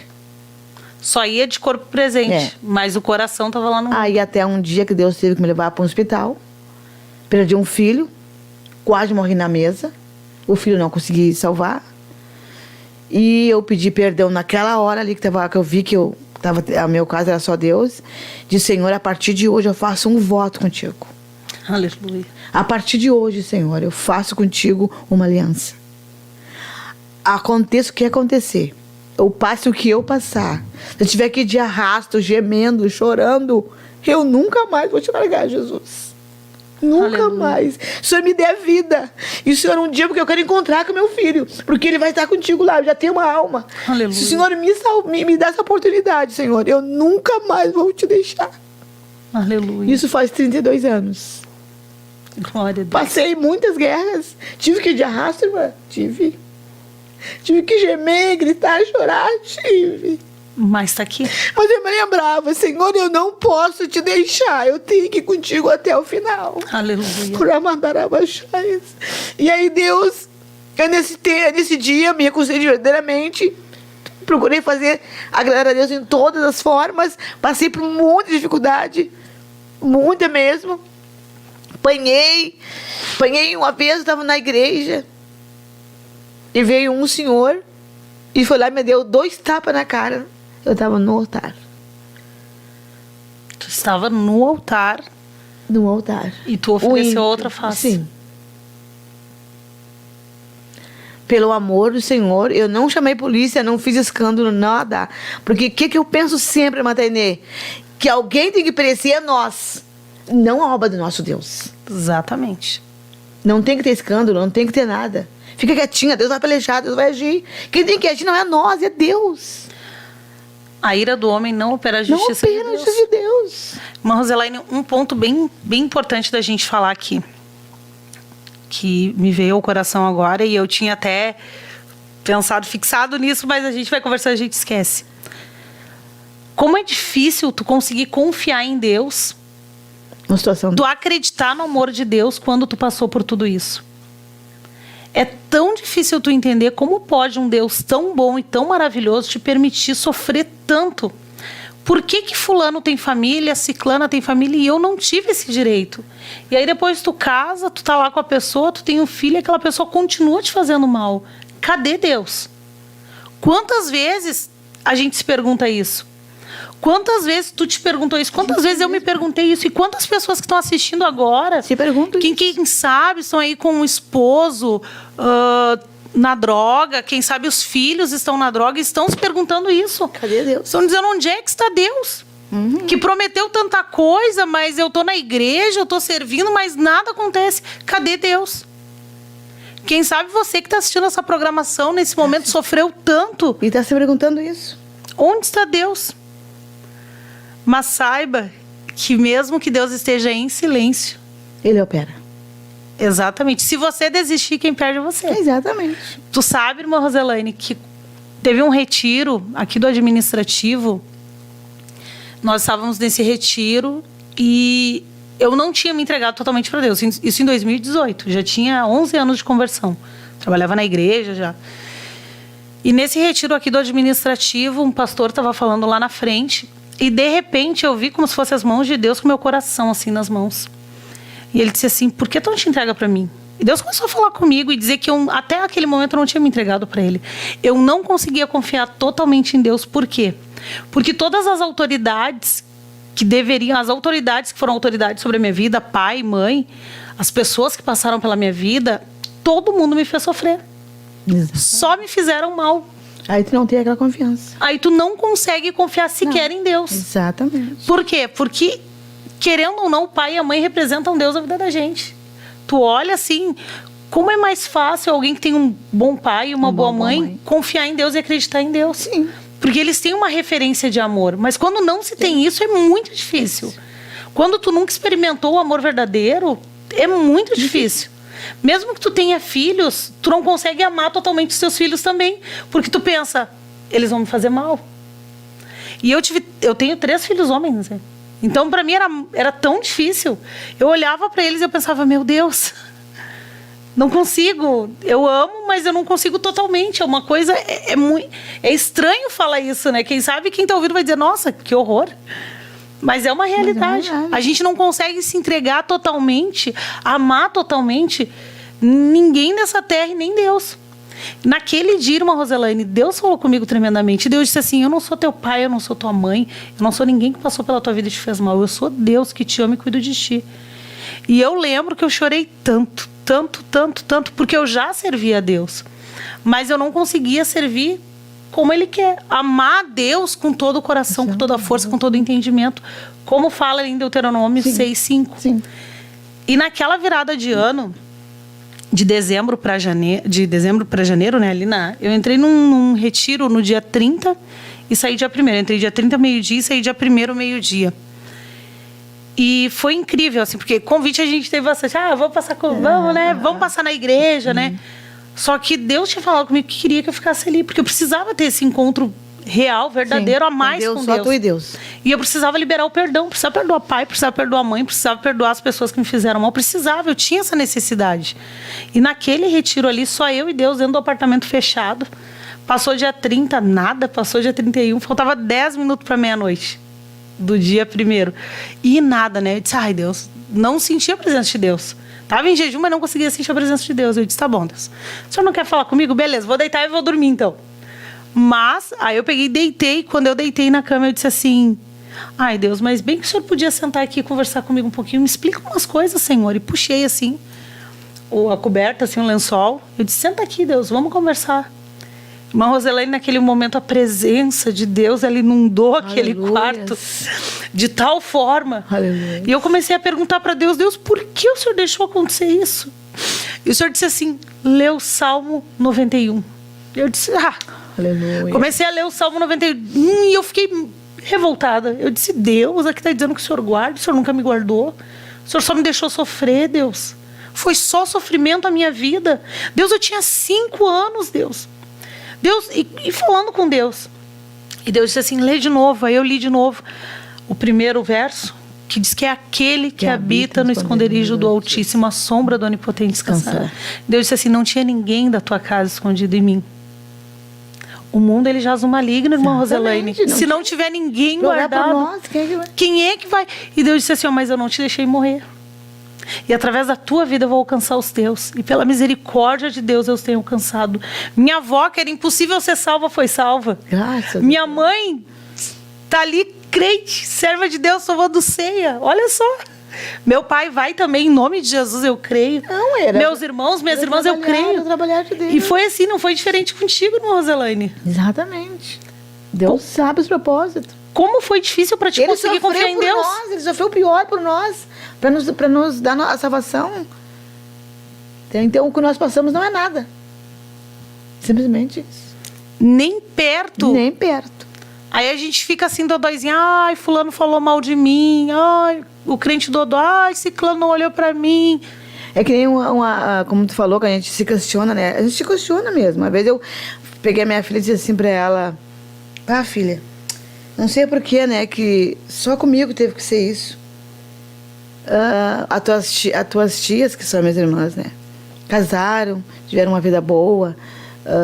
Só ia de corpo presente, É. mas o coração estava lá no... Aí até um dia que Deus teve que me levar para um hospital. Perdi um filho, quase morri na mesa. O filho não consegui salvar. E eu pedi perdão naquela hora ali que eu vi que o meu caso era só Deus. Disse, Senhor, a partir de hoje eu faço um voto contigo. Aleluia. A partir de hoje, Senhor, eu faço contigo uma aliança. Aconteça o que acontecer, eu passe o que eu passar, se eu tiver que ir de arrasto, gemendo, chorando, eu nunca mais vou te largar, Jesus. Nunca Aleluia. mais. O Senhor me der vida. E o Senhor um dia, porque eu quero encontrar com meu filho, porque ele vai estar contigo lá, eu já tenho uma alma. Aleluia. Se o Senhor me dá essa oportunidade, Senhor, eu nunca mais vou te deixar. Aleluia. Isso faz 32 anos. Glória a Deus. Passei muitas guerras. Tive que ir de arrasto, irmã. Tive que gemer, gritar, chorar. Tive. Mas tá aqui. Mas eu me lembrava, Senhor, eu não posso te deixar. Eu tenho que ir contigo até o final. Aleluia. Por amandarabachais. E aí Deus, nesse dia, me reconciliei verdadeiramente. Procurei agradar a Deus em todas as formas. Passei por muita dificuldade. Muita mesmo. Apanhei uma vez, eu estava na igreja. E veio um senhor e foi lá e me deu 2 tapas na cara. Eu estava no altar. Tu estava no altar No altar. e tu ofereceu outra face. Sim. Pelo amor do Senhor, eu não chamei polícia, não fiz escândalo, nada. Porque o que eu penso sempre, Matainê? Que alguém tem que perecer a nós, não a obra do nosso Deus. Exatamente. Não tem que ter escândalo, não tem que ter nada. Fica quietinha, Deus vai pelejar, Deus vai agir. Quem tem que agir não é nós, é Deus. A ira do homem não opera a Não justiça opera a de Deus. justiça de Deus. Irmã Roselaine, um ponto bem importante da gente falar aqui, que me veio ao coração agora, e eu tinha até pensado, fixado nisso, mas a gente vai conversar e a gente esquece. Como é difícil tu conseguir confiar em Deus, Uma situação... tu acreditar no amor de Deus quando tu passou por tudo isso. É tão difícil tu entender como pode um Deus tão bom e tão maravilhoso te permitir sofrer tanto. Por que fulano tem família, ciclana tem família e eu não tive esse direito? E aí depois tu casa, tu tá lá com a pessoa, tu tem um filho e aquela pessoa continua te fazendo mal. Cadê Deus? Quantas vezes a gente se pergunta isso? Quantas vezes tu te perguntou isso? Quantas vezes eu me perguntei isso? E quantas pessoas que estão assistindo agora, Se perguntam quem sabe, estão aí com um esposo, na droga, quem sabe os filhos estão na droga e estão se perguntando isso. Cadê Deus? Estão dizendo, onde é que está Deus? Que prometeu tanta coisa, mas eu tô na igreja, eu tô servindo, mas nada acontece. Cadê Deus? Quem sabe você que está assistindo essa programação nesse momento sofreu tanto. E está se perguntando isso. Onde está Deus? Mas saiba que mesmo que Deus esteja em silêncio, Ele opera. exatamente. Se você desistir, quem perde é você. Exatamente. Tu sabe, irmã Roselaine, que teve um retiro aqui do administrativo. Nós estávamos nesse retiro e eu não tinha me entregado totalmente para Deus. Isso em 2018. Já tinha 11 anos de conversão. Trabalhava na igreja já. E nesse retiro aqui do administrativo, um pastor estava falando lá na frente. E de repente eu vi como se fossem as mãos de Deus com meu coração assim nas mãos. E ele disse assim, por que tu não te entrega para mim? E Deus começou a falar comigo e dizer que eu, até aquele momento eu não tinha me entregado para Ele. Eu não conseguia confiar totalmente em Deus. Por quê? Porque todas as autoridades as autoridades que foram autoridades sobre a minha vida, pai, mãe, as pessoas que passaram pela minha vida, todo mundo me fez sofrer. Exato. Só me fizeram mal. Aí tu não tem aquela confiança. Aí tu não consegue confiar sequer em Deus. Exatamente. Por quê? Porque, querendo ou não, o pai e a mãe representam Deus na vida da gente. Tu olha assim, como é mais fácil alguém que tem um bom pai e uma boa mãe confiar em Deus e acreditar em Deus. Sim. Porque eles têm uma referência de amor. Mas quando não se tem isso, é muito difícil. Quando tu nunca experimentou o amor verdadeiro, é muito difícil. Mesmo que tu tenha filhos, tu não consegue amar totalmente os teus filhos também. Porque tu pensa, eles vão me fazer mal. E eu tenho 3 filhos homens, né? Então, para mim, era tão difícil. Eu olhava para eles e eu pensava, meu Deus, não consigo. Eu amo, mas eu não consigo totalmente. É uma coisa... É estranho falar isso, né? Quem sabe, quem tá ouvindo vai dizer, nossa, que horror. Mas é uma realidade. A gente não consegue se entregar totalmente, amar totalmente ninguém nessa terra e nem Deus. Naquele dia, irmã Roselaine, Deus falou comigo tremendamente. Deus disse assim, eu não sou teu pai, eu não sou tua mãe, eu não sou ninguém que passou pela tua vida e te fez mal. Eu sou Deus que te ama e cuido de ti. E eu lembro que eu chorei tanto, porque eu já servia a Deus. Mas eu não conseguia servir como Ele quer. Amar a Deus com todo o coração, com toda a força, com todo o entendimento. Como fala em Deuteronômio 6:5. Sim. E naquela virada de ano... De dezembro para janeiro, né? Eu entrei num retiro no dia 30 e saí dia 1º. Entrei dia 30, meio-dia, e saí dia 1º, meio-dia. E foi incrível, assim, porque convite a gente teve bastante. Vamos passar vamos, né? Vamos passar na igreja, né? Só que Deus tinha falado comigo que queria que eu ficasse ali, porque eu precisava ter esse encontro real, verdadeiro, a mais com Deus. Só tu e Deus. E eu precisava liberar o perdão, precisava perdoar pai, precisava perdoar mãe, precisava perdoar as pessoas que me fizeram mal, eu tinha essa necessidade. E naquele retiro ali, só eu e Deus dentro do apartamento fechado. Passou dia 30, nada, passou dia 31, faltava 10 minutos para meia-noite do dia 1º. E nada, né? Eu disse, ai Deus, não sentia a presença de Deus. Tava em jejum, mas não conseguia sentir a presença de Deus. Eu disse, tá bom, Deus. O senhor não quer falar comigo? Beleza, vou deitar e vou dormir então. Mas, aí eu peguei e deitei. Quando eu deitei na cama, eu disse assim, ai Deus, mas bem que o senhor podia sentar aqui e conversar comigo um pouquinho. Me explica umas coisas, Senhor. E puxei assim, a coberta, assim, um lençol. Eu disse, senta aqui, Deus, vamos conversar. Irmã Roselaine, naquele momento, a presença de Deus, ela inundou aquele quarto de tal forma. Aleluia. E eu comecei a perguntar para Deus, Deus, por que o senhor deixou acontecer isso? E o senhor disse assim, lê o Salmo 91. Eu disse, aleluia. Comecei a ler o Salmo 91 e eu fiquei revoltada. Eu disse, Deus, aqui está dizendo que o Senhor guarda, o Senhor nunca me guardou. O Senhor só me deixou sofrer, Deus. Foi só sofrimento a minha vida. Deus, eu tinha 5 anos, Deus. Deus, e falando com Deus. E Deus disse assim, lê de novo. Aí eu li de novo o primeiro verso, que diz que é aquele que habita no esconderijo do Altíssimo, a sombra do Onipotente descansará. Deus disse assim, não tinha ninguém da tua casa escondido em mim. O mundo, ele jaz o maligno, irmã Roselaine. Se não tiver ninguém guardado, nós, quem é que vai? E Deus disse assim, mas eu não te deixei morrer. E através da tua vida eu vou alcançar os teus. E pela misericórdia de Deus eu os tenho alcançado. Minha avó, que era impossível ser salva, foi salva. Graças Minha mãe tá ali, crente, serva de Deus, salvando ceia. Olha só. Meu pai vai também, em nome de Jesus, eu creio. Não, era. Meus irmãos, minhas irmãs, eu creio. Trabalhar de Deus. E foi assim, não foi diferente contigo, irmã Roselaine. Exatamente. Deus sabe os propósitos. Como foi difícil para te conseguir confiar em Deus? Ele sofreu o pior por nós, para nos dar a salvação. Então, o que nós passamos não é nada. Simplesmente isso. Nem perto. Nem perto. Aí a gente fica assim, dodóizinha, ai, fulano falou mal de mim, ai, o crente dodó, ai, ciclano não olhou pra mim. É que nem como tu falou, que a gente se questiona, né? A gente se questiona mesmo. Uma vez eu peguei a minha filha e disse assim pra ela, filha, não sei porquê, né, que só comigo teve que ser isso. As tuas tias, que são minhas irmãs, né, casaram, tiveram uma vida boa,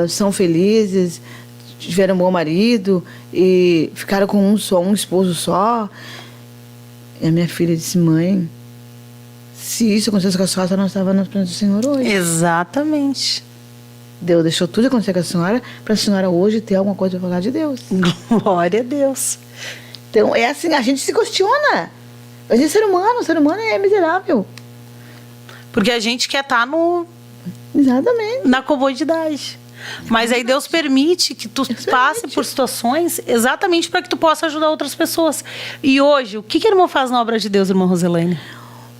são felizes, tiveram um bom marido e ficaram com um esposo só. E a minha filha disse, mãe, se isso acontecesse com a senhora não estava nos planos do Senhor hoje. Exatamente. Deus deixou tudo acontecer com a senhora para a senhora hoje ter alguma coisa para falar de Deus. Glória a Deus. Então, é assim, a gente se questiona. A gente é o ser humano é miserável. Porque a gente quer estar Exatamente. na comodidade. Mas aí Deus permite que tu passe por situações exatamente para que tu possa ajudar outras pessoas. E hoje, o que a irmã faz na obra de Deus, irmã Roselaine?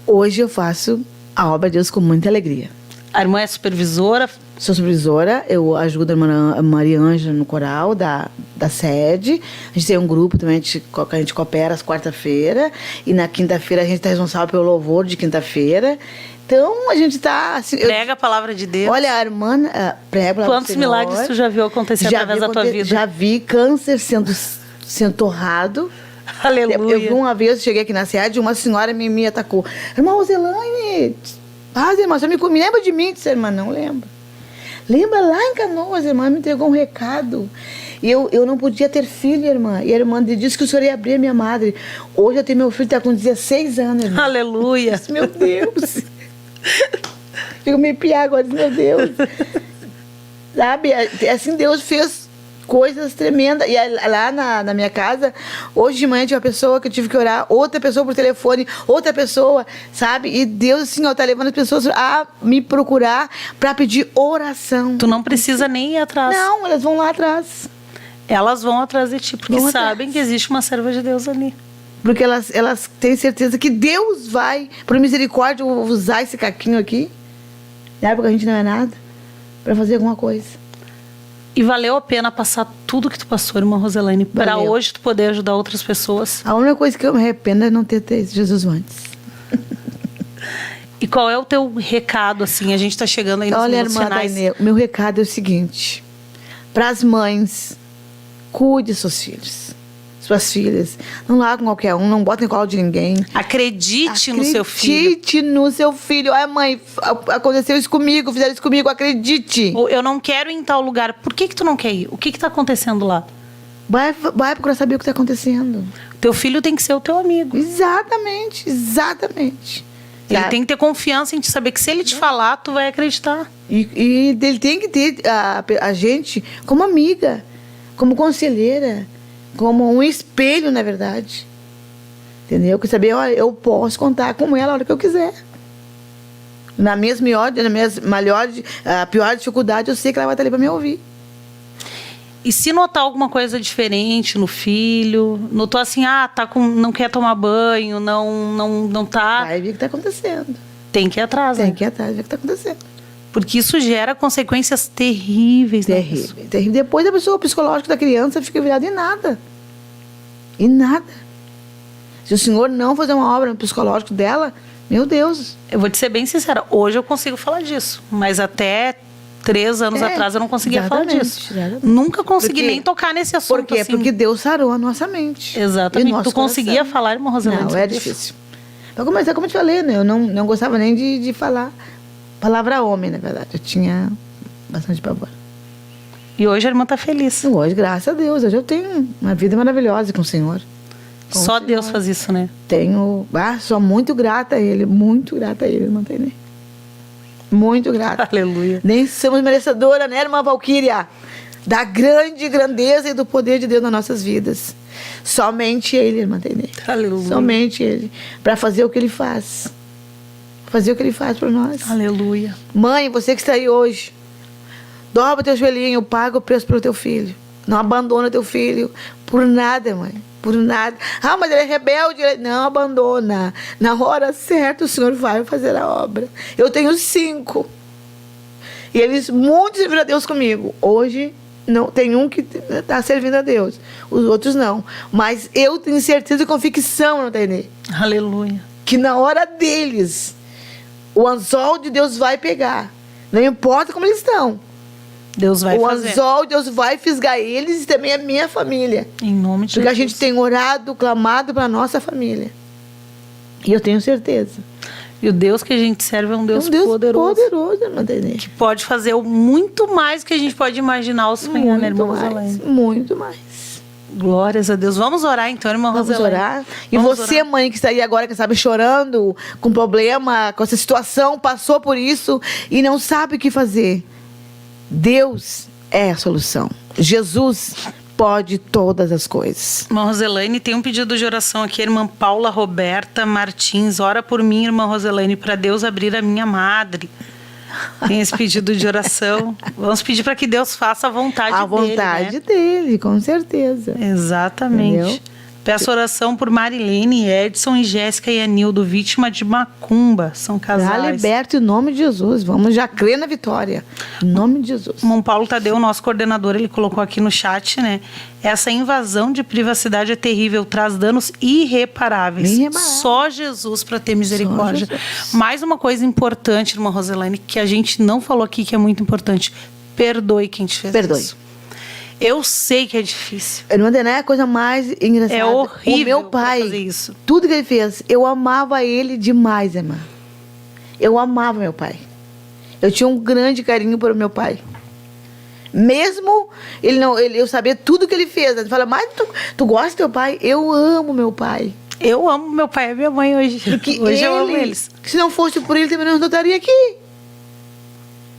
Hoje eu faço a obra de Deus com muita alegria. A irmã é supervisora? Sou supervisora, eu ajudo a irmã Maria Ângela no coral da sede. A gente tem um grupo também, a gente coopera às quarta-feira. E na quinta-feira a gente está responsável pelo louvor de quinta-feira. Então a gente está... Assim, prega a palavra de Deus. Olha, a irmã prega a palavra Quantos milagres tu já viu acontecer através da tua vida? Já vi câncer sendo torrado. Aleluia. Eu vi uma vez, cheguei aqui na sede, uma senhora me atacou. Irmã Roselaine, irmã, você me lembra de mim? Disse, irmã, não lembro. Lembra lá em Canoas, a irmã me entregou um recado. E eu não podia ter filho, irmã. E a irmã disse que o senhor ia abrir a minha madre. Hoje eu tenho meu filho, está com 16 anos, irmã. Aleluia. Disse, meu Deus. Fico meio piar agora, disse, meu Deus. Sabe, assim Deus fez coisas tremendas. E lá na minha casa, hoje de manhã tinha uma pessoa que eu tive que orar, outra pessoa por telefone, outra pessoa, sabe? E Deus, assim, ó, tá levando as pessoas a me procurar para pedir oração. Tu não precisa nem ir atrás. Não, elas vão lá atrás. Elas vão atrás de ti, porque Vão sabem atrás. que existe uma serva de Deus ali. Porque elas têm certeza que Deus vai, por misericórdia, usar esse caquinho aqui, na época a gente não é nada, para fazer alguma coisa. E valeu a pena passar tudo que tu passou, irmã Roselaine, para Valeu. hoje tu poder ajudar outras pessoas. A única coisa que eu me arrependo é não ter Jesus antes. E qual é o teu recado, assim? A gente tá chegando aí nos Olha, minutos irmã finais. Dainê, o meu recado é o seguinte. Para as mães, cuide dos seus filhos, suas filhas. Não largam qualquer um, não botem colo de ninguém. Acredite no seu filho. Acredite no seu filho. Ai, mãe, aconteceu isso comigo, fizeram isso comigo, acredite. Ou eu não quero ir em tal lugar. Por que tu não quer ir? O que tá acontecendo lá? Vai procurar saber o que está acontecendo. Teu filho tem que ser o teu amigo. Exatamente. Ele tem que ter confiança em te saber que se ele te falar, tu vai acreditar. E ele tem que ter a gente como amiga, como conselheira, como um espelho, na verdade. Entendeu? Que saber, olha, eu posso contar com ela a hora que eu quiser. Na minha pior dificuldade, eu sei que ela vai estar ali para me ouvir. E se notar alguma coisa diferente no filho, notou assim, não quer tomar banho, não tá... Vai ver o que está acontecendo. Tem que ir atrás, Tem né? que ir atrás, ver o que está acontecendo. Porque isso gera consequências terríveis. na pessoa. Terrível, terrível. Depois a pessoa, o psicológico da criança fica virado em nada. Em nada. Se o senhor não fazer uma obra no psicológico dela, meu Deus. Eu vou te ser bem sincera, hoje eu consigo falar disso, mas até 3 anos atrás eu não conseguia falar exatamente, disso. exatamente. Nunca consegui Porque- nem tocar nesse assunto. Por quê? assim. Porque Deus sarou a nossa mente. Exatamente. E nosso Tu conseguia coração. falar, irmã Roselaine? Não, sobre é isso? difícil. Para começar, como eu te falei, né? Eu não gostava nem de falar palavra homem, na verdade. Eu tinha bastante pavor. E hoje a irmã tá feliz. Hoje, graças a Deus, hoje eu tenho uma vida maravilhosa com o Senhor. Com Só o Deus Senhor. faz isso, né? Sou muito grata a Ele, não tem nem. Muito grata. Aleluia. Nem somos merecedora, né, irmã Valquíria? da grande grandeza e do poder de Deus nas nossas vidas. Somente Ele, irmã Tene. Aleluia. Somente Ele. Para fazer o que Ele faz. Fazer o que Ele faz por nós. Aleluia. Mãe, você que está aí hoje, dobra teu joelhinho, paga o preço pelo teu filho. Não abandona teu filho por nada, mãe. Por nada. Ah, mas ele é rebelde. Não abandona. Na hora certa o Senhor vai fazer a obra. Eu tenho 5. E eles, muitos serviram a Deus comigo. Hoje, não tem um que está servindo a Deus. Os outros não. Mas eu tenho certeza e convicção, não tem? Aleluia. Que na hora deles, o anzol de Deus vai pegar. Não importa como eles estão. Deus vai o fazer. anzol, Deus vai fisgar eles e também a minha família. Em nome de Porque Jesus. a gente tem orado, clamado para a nossa família. E eu tenho certeza. E o Deus que a gente serve é um Deus, É um Deus poderoso. poderoso, irmã Tene. Que pode fazer muito mais que a gente pode imaginar ou sonhar, né, irmã Roselaine? Muito mais. Glórias a Deus. Vamos orar então, irmã Vamos Roselaine. orar. E Vamos você, orar. mãe, que está aí agora, que sabe, chorando, com problema, com essa situação, passou por isso e não sabe o que fazer. Deus é a solução. Jesus pode todas as coisas. Irmã Roselaine, tem um pedido de oração aqui, irmã Paula Roberta Martins. Ora por mim, irmã Roselaine, para Deus abrir a minha madre. Tem esse pedido de oração. Vamos pedir para que Deus faça a vontade dele. A vontade né? dele, com certeza. Exatamente. Entendeu? Peço oração por Marilene, Edson e Jéssica e Anildo, vítima de macumba. São Já casais. liberta em nome de Jesus. Vamos já crer na vitória. Em nome de Jesus. Irmão Paulo Tadeu, nosso coordenador, ele colocou aqui no chat, né? Essa invasão de privacidade é terrível, traz danos irreparáveis. Irreparáveis. Só Jesus para ter misericórdia. Só Jesus. Mais uma coisa importante, irmã Roselaine, que a gente não falou aqui, que é muito importante. Perdoe quem te fez Perdoe. isso. Eu sei que é difícil. Irmã Dené é a coisa mais engraçada. É horrível O meu pra pai, fazer isso. tudo que ele fez, eu amava ele demais, irmã. Eu amava meu pai. Eu tinha um grande carinho pelo meu pai. Mesmo eu saber tudo que ele fez. Ele fala, mas tu gosta do teu pai? Eu amo meu pai. Eu amo meu pai e minha mãe hoje. Porque Hoje eu amo eles. Se não fosse por ele, também não estaria aqui.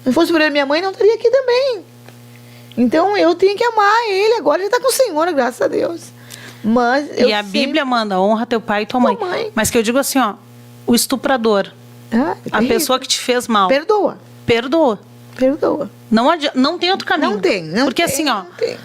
Se não fosse por ele, minha mãe não estaria aqui também. Então eu tenho que amar ele. Agora ele está com o Senhor, graças a Deus. Mas eu E a Bíblia manda, honra teu pai e tua mãe. mãe. Mas que eu digo assim, ó, o estuprador, a pessoa que te fez mal, perdoa. perdoa. Perdoa. Não tem outro caminho. Não tem. Não Porque tem, assim, ó, não tem.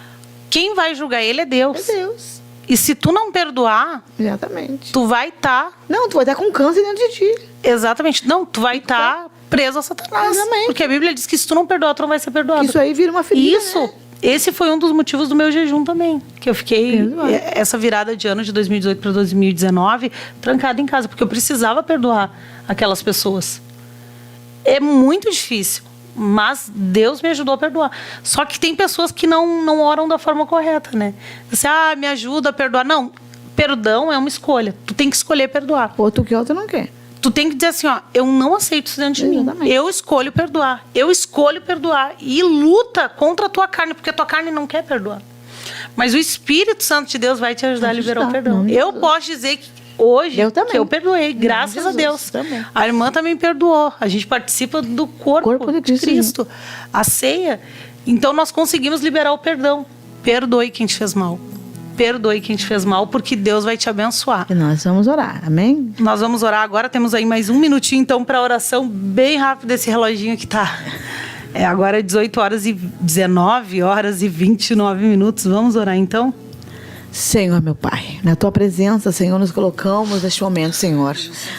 quem vai julgar ele é Deus. É Deus. E se tu não perdoar, Exatamente. tu vai estar... Não, tu vai estar com câncer dentro de ti. Exatamente. Não, tu vai estar preso a Satanás. Exatamente. Porque a Bíblia diz que se tu não perdoar, tu não vai ser perdoado. Isso aí vira uma ferida. Isso, né? esse foi um dos motivos do meu jejum também. Que eu fiquei, Exato. essa virada de ano de 2018 para 2019, trancada em casa, porque eu precisava perdoar aquelas pessoas. É muito difícil, mas Deus me ajudou a perdoar. Só que tem pessoas que não oram da forma correta, né? Você, me ajuda a perdoar. Não, perdão é uma escolha. Tu tem que escolher perdoar. Ou tu quer ou tu não quer. Tu tem que dizer assim, ó, eu não aceito isso dentro de mim. Exatamente. Eu escolho perdoar. Eu escolho perdoar. E luta contra a tua carne, porque a tua carne não quer perdoar. Mas o Espírito Santo de Deus vai te ajudar a liberar o ajudar, perdão. não, Eu Jesus. posso dizer que hoje Eu também. que eu perdoei, graças a Jesus, Deus. também. A irmã também perdoou. A gente participa do corpo de de Cristo. Cristo. A ceia. Então nós conseguimos liberar o perdão. Perdoe quem te fez mal. Perdoe quem te fez mal, porque Deus vai te abençoar. E nós vamos orar. Amém? Nós vamos orar agora, temos aí mais um minutinho então para oração, bem rápido esse reloginho que tá. Agora é 19 horas e 29 minutos. Vamos orar então? Senhor, meu Pai, na Tua presença, Senhor, nos colocamos neste momento, Senhor.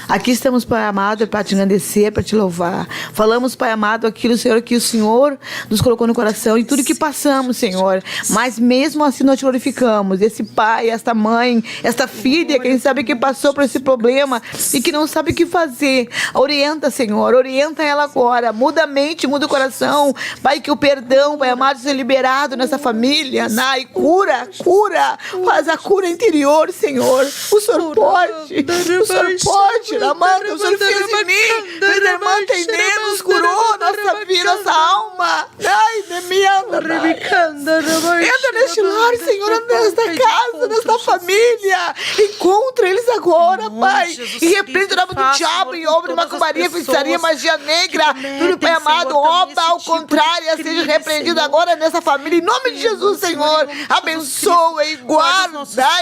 Aqui estamos, Pai amado, para te agradecer, para te louvar. Falamos, Pai amado, aquilo, Senhor, que o Senhor nos colocou no coração e tudo que passamos, Senhor. Mas mesmo assim nós te glorificamos. Esse pai, esta mãe, esta filha, quem sabe que passou por esse problema e que não sabe o que fazer. Orienta, Senhor, orienta ela agora. Muda a mente, muda o coração. Pai, que o perdão, Pai amado, seja liberado nessa família. Cura. faz a cura interior, Senhor. O Senhor pode. O Senhor pode. Amanda, o Senhor fez em mim. Minha irmã Tainê nos curou nossa vida, nossa alma. Ai, Demianda. Entra neste lar, Senhor, nesta casa, nesta família. Encontra eles agora, Pai. E repreende o nome do diabo em obra de macumbaria, feitiçaria, magia negra. Tudo, Pai amado, obra ao contrário, seja repreendido agora nessa família. Em nome de Jesus, Senhor. Abençoa e guarda,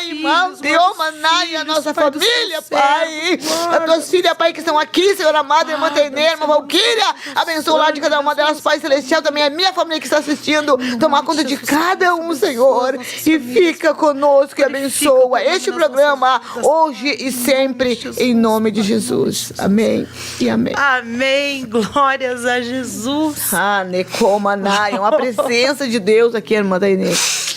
irmão, Deus, Manaia, a nossa família, Pai. As tuas filhas, Pai, que estão aqui, Senhor amado, irmã Tainê, irmã Valquíria. Abençoa o lar de cada uma delas, Pai Celestial, também a minha família que está assistindo. Tomar conta de cada um, Senhor. E fica conosco e abençoa este programa hoje e sempre, em nome de Jesus. Amém e amém. Amém. Glórias a Jesus. Necomanai, uma presença de Deus aqui, irmã Tainê.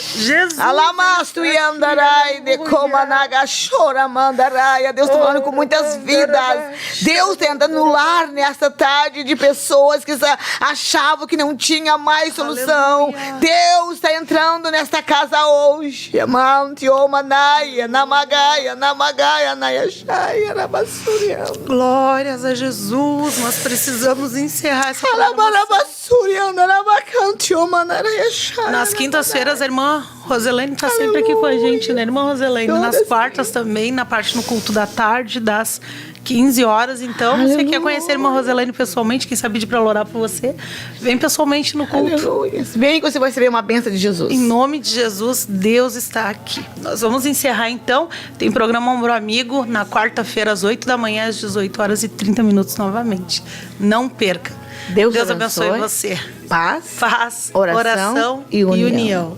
Jesus. Alamastu e andarai, necomanaga, chora, mandarai. Deus está falando com muitas vidas. Deus está entrando no lar nesta tarde de pessoas que achavam que não tinha mais solução. Aleluia. Deus está entrando nesta casa hoje. Amante, omanaia, namagaia, namagaia, nayashaya, nabasuriana. Glórias a Jesus. Nós precisamos encerrar essa programação. Alabarabasuriana, nabacante, omanarayashaya. Nas quintas-feiras, a irmã Roselene está sempre aqui com a gente, né, irmã Roselene? Nas quartas também, na parte no culto da tarde, das 15 horas. Então, você quer conhecer a irmã Roselene pessoalmente, quem sabe pedir para ela orar por você, vem pessoalmente no culto. Aleluia. Vem que você vai receber uma bênção de Jesus. Em nome de Jesus, Deus está aqui. Nós vamos encerrar então. Tem programa Ombro Amigo na quarta-feira, às 8 da manhã, às 18 horas e 30 minutos novamente. Não perca. Deus abençoe você. Paz, oração e união.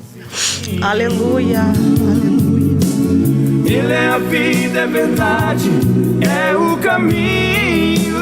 Aleluia. Ele é a vida, é a verdade, é o caminho.